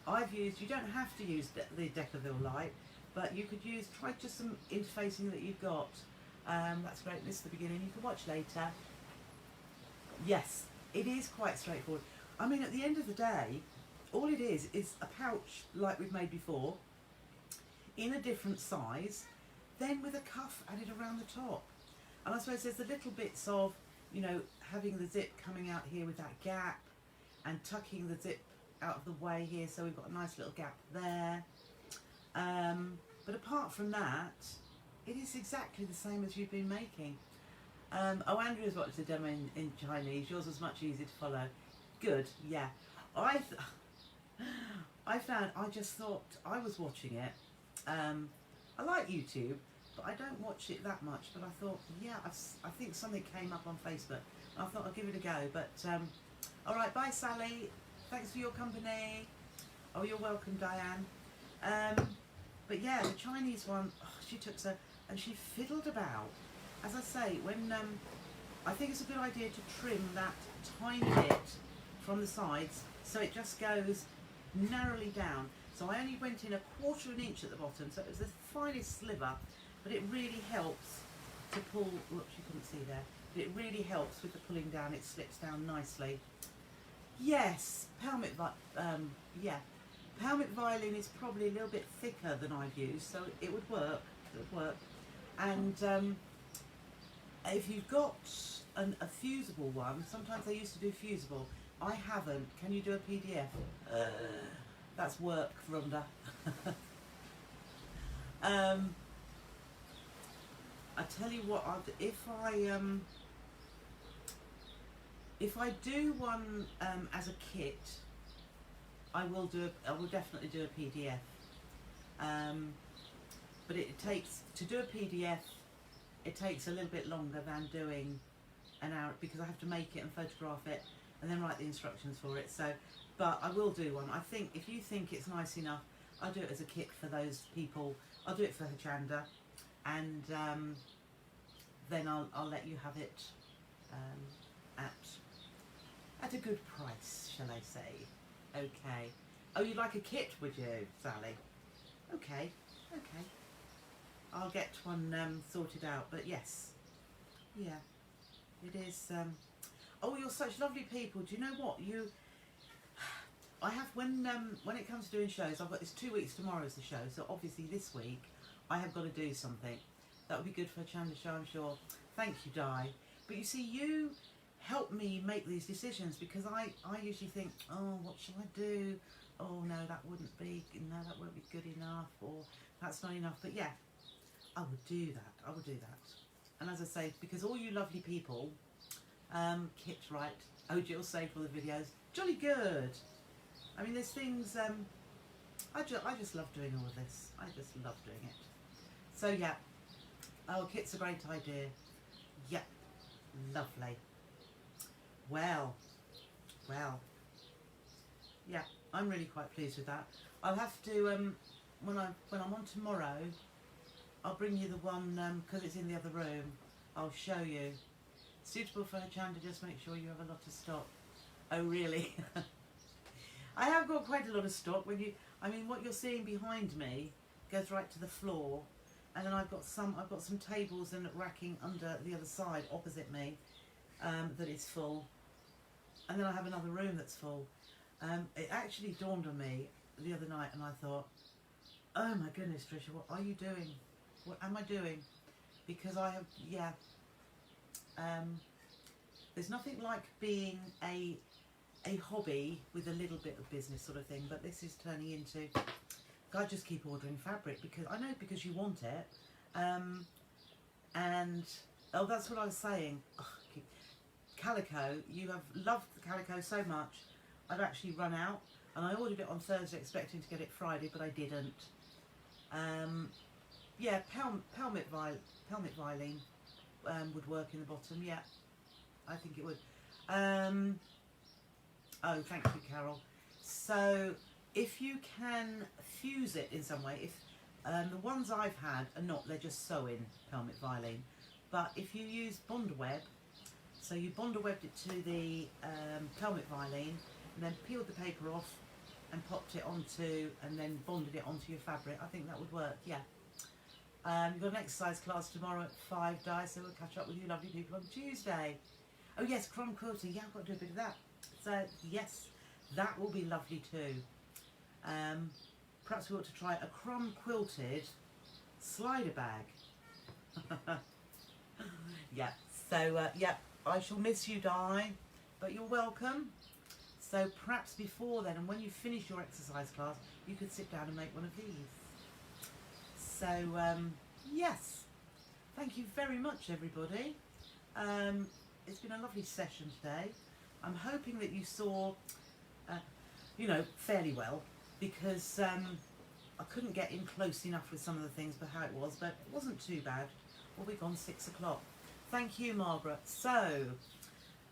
Speaker 1: I've used, you don't have to use the Decaville light, but you could use, try just some interfacing that you've got. That's great, this is the beginning, you can watch later. Yes, it is quite straightforward. I mean, at the end of the day, all it is a pouch like we've made before, in a different size, then with a cuff added around the top. And I suppose there's the little bits of, you know, having the zip coming out here with that gap and tucking the zip out of the way here, so we've got a nice little gap there. But apart from that, it is exactly the same as you've been making. Oh, Andrew's watched the demo in Chinese. Yours was much easier to follow. Good, yeah. I just thought, I was watching it. I like YouTube, but I don't watch it that much. But I thought, yeah, I think something came up on Facebook. I thought I'll give it a go. But all right, bye, Sally. Thanks for your company. Oh, you're welcome, Diane. But yeah, the Chinese one, oh, she took so, and she fiddled about. As I say, when I think it's a good idea to trim that tiny bit from the sides, so it just goes narrowly down. So I only went in 1/4 of an inch at the bottom, so it was the finest sliver, but it really helps to pull. Look, you couldn't see there. But it really helps with the pulling down. It slips down nicely. Yes, Pelmet violin is probably a little bit thicker than I've used, so it would work. It would work. And if you've got a fusible one, sometimes they used to do fusible. I haven't. Can you do a PDF? That's work, Rhonda. I tell you what, if I do one as a kit, I will definitely do a PDF. But to do a PDF, it takes a little bit longer than doing an hour, because I have to make it and photograph it and then write the instructions for it. So, but I will do one. I think if you think it's nice enough, I'll do it as a kit for those people. I'll do it for Hachanda, and then I'll let you have it at a good price, shall I say? Okay. Oh, you'd like a kit, would you, Sally? Okay. Okay. I'll get one sorted out. But yes, yeah, it is. Oh, you're such lovely people. Do you know what you? I have when it comes to doing shows, I've got this 2 weeks. Tomorrow's the show, so obviously this week I have got to do something. That would be good for a Chandler show, I'm sure. Thank you, Di. But you see, you help me make these decisions, because I usually think, oh, what shall I do? Oh no, that wouldn't be. No, that won't be good enough, or that's not enough. But yeah, I would do that. I would do that. And as I say, because all you lovely people, Kit's right. Oh, Jill saved all the videos. Jolly good. I mean, there's things. I just love doing all of this. I just love doing it. So yeah. Oh, Kit's a great idea. Yep. Lovely. Well. Yeah, I'm really quite pleased with that. I'll have to when I'm on tomorrow, I'll bring you the one because it's in the other room. I'll show you. Suitable for Hachanda, just make sure you have a lot of stock. Oh really? I have got quite a lot of stock. I mean, what you're seeing behind me goes right to the floor, and then I've got some tables and racking under the other side opposite me that is full, and then I have another room that's full. It actually dawned on me the other night, and I thought, oh my goodness, Trisha, what are you doing? What am I doing? Because I have, yeah, there's nothing like being a hobby with a little bit of business sort of thing, but this is turning into, I just keep ordering fabric because you want it, and oh, that's what I was saying. Oh, calico. You have loved the calico so much. I've actually run out, and I ordered it on Thursday expecting to get it Friday, but I didn't. Yeah, pelmet violin would work in the bottom. Yeah, I think it would. Oh, thank you, Carol. So if you can fuse it in some way, if the ones I've had are not, they're just sewing pelmet violin. But if you use Bondweb, so you Bondwebbed it to the pelmet violin, and then peeled the paper off and popped it onto, and then bonded it onto your fabric, I think that would work, yeah. You've got an exercise class tomorrow at 5, Di, so we'll catch up with you lovely people on Tuesday. Oh yes, crumb quilting, yeah, I've got to do a bit of that. So yes, that will be lovely too. Perhaps we ought to try a crumb quilted slider bag. Yeah, so yeah, I shall miss you, Di, but you're welcome. So perhaps before then, and when you finish your exercise class, you could sit down and make one of these. So yes, thank you very much, everybody. It's been a lovely session today. I'm hoping that you saw, you know, fairly well, because I couldn't get in close enough with some of the things for how it was, but it wasn't too bad. Well, we've gone 6 o'clock. Thank you, Margaret. So,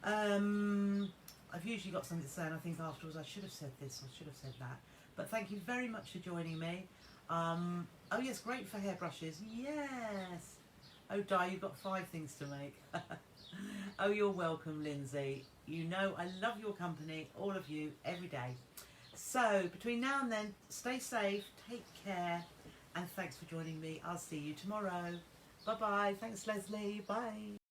Speaker 1: I've usually got something to say, and I think afterwards I should have said this, I should have said that. But thank you very much for joining me. Oh yes, great for hairbrushes. Yes. Oh, Di, you've got 5 things to make. Oh, you're welcome, Lindsay. You know I love your company, all of you, every day. So, between now and then, stay safe, take care, and thanks for joining me. I'll see you tomorrow. Bye-bye. Thanks, Leslie. Bye.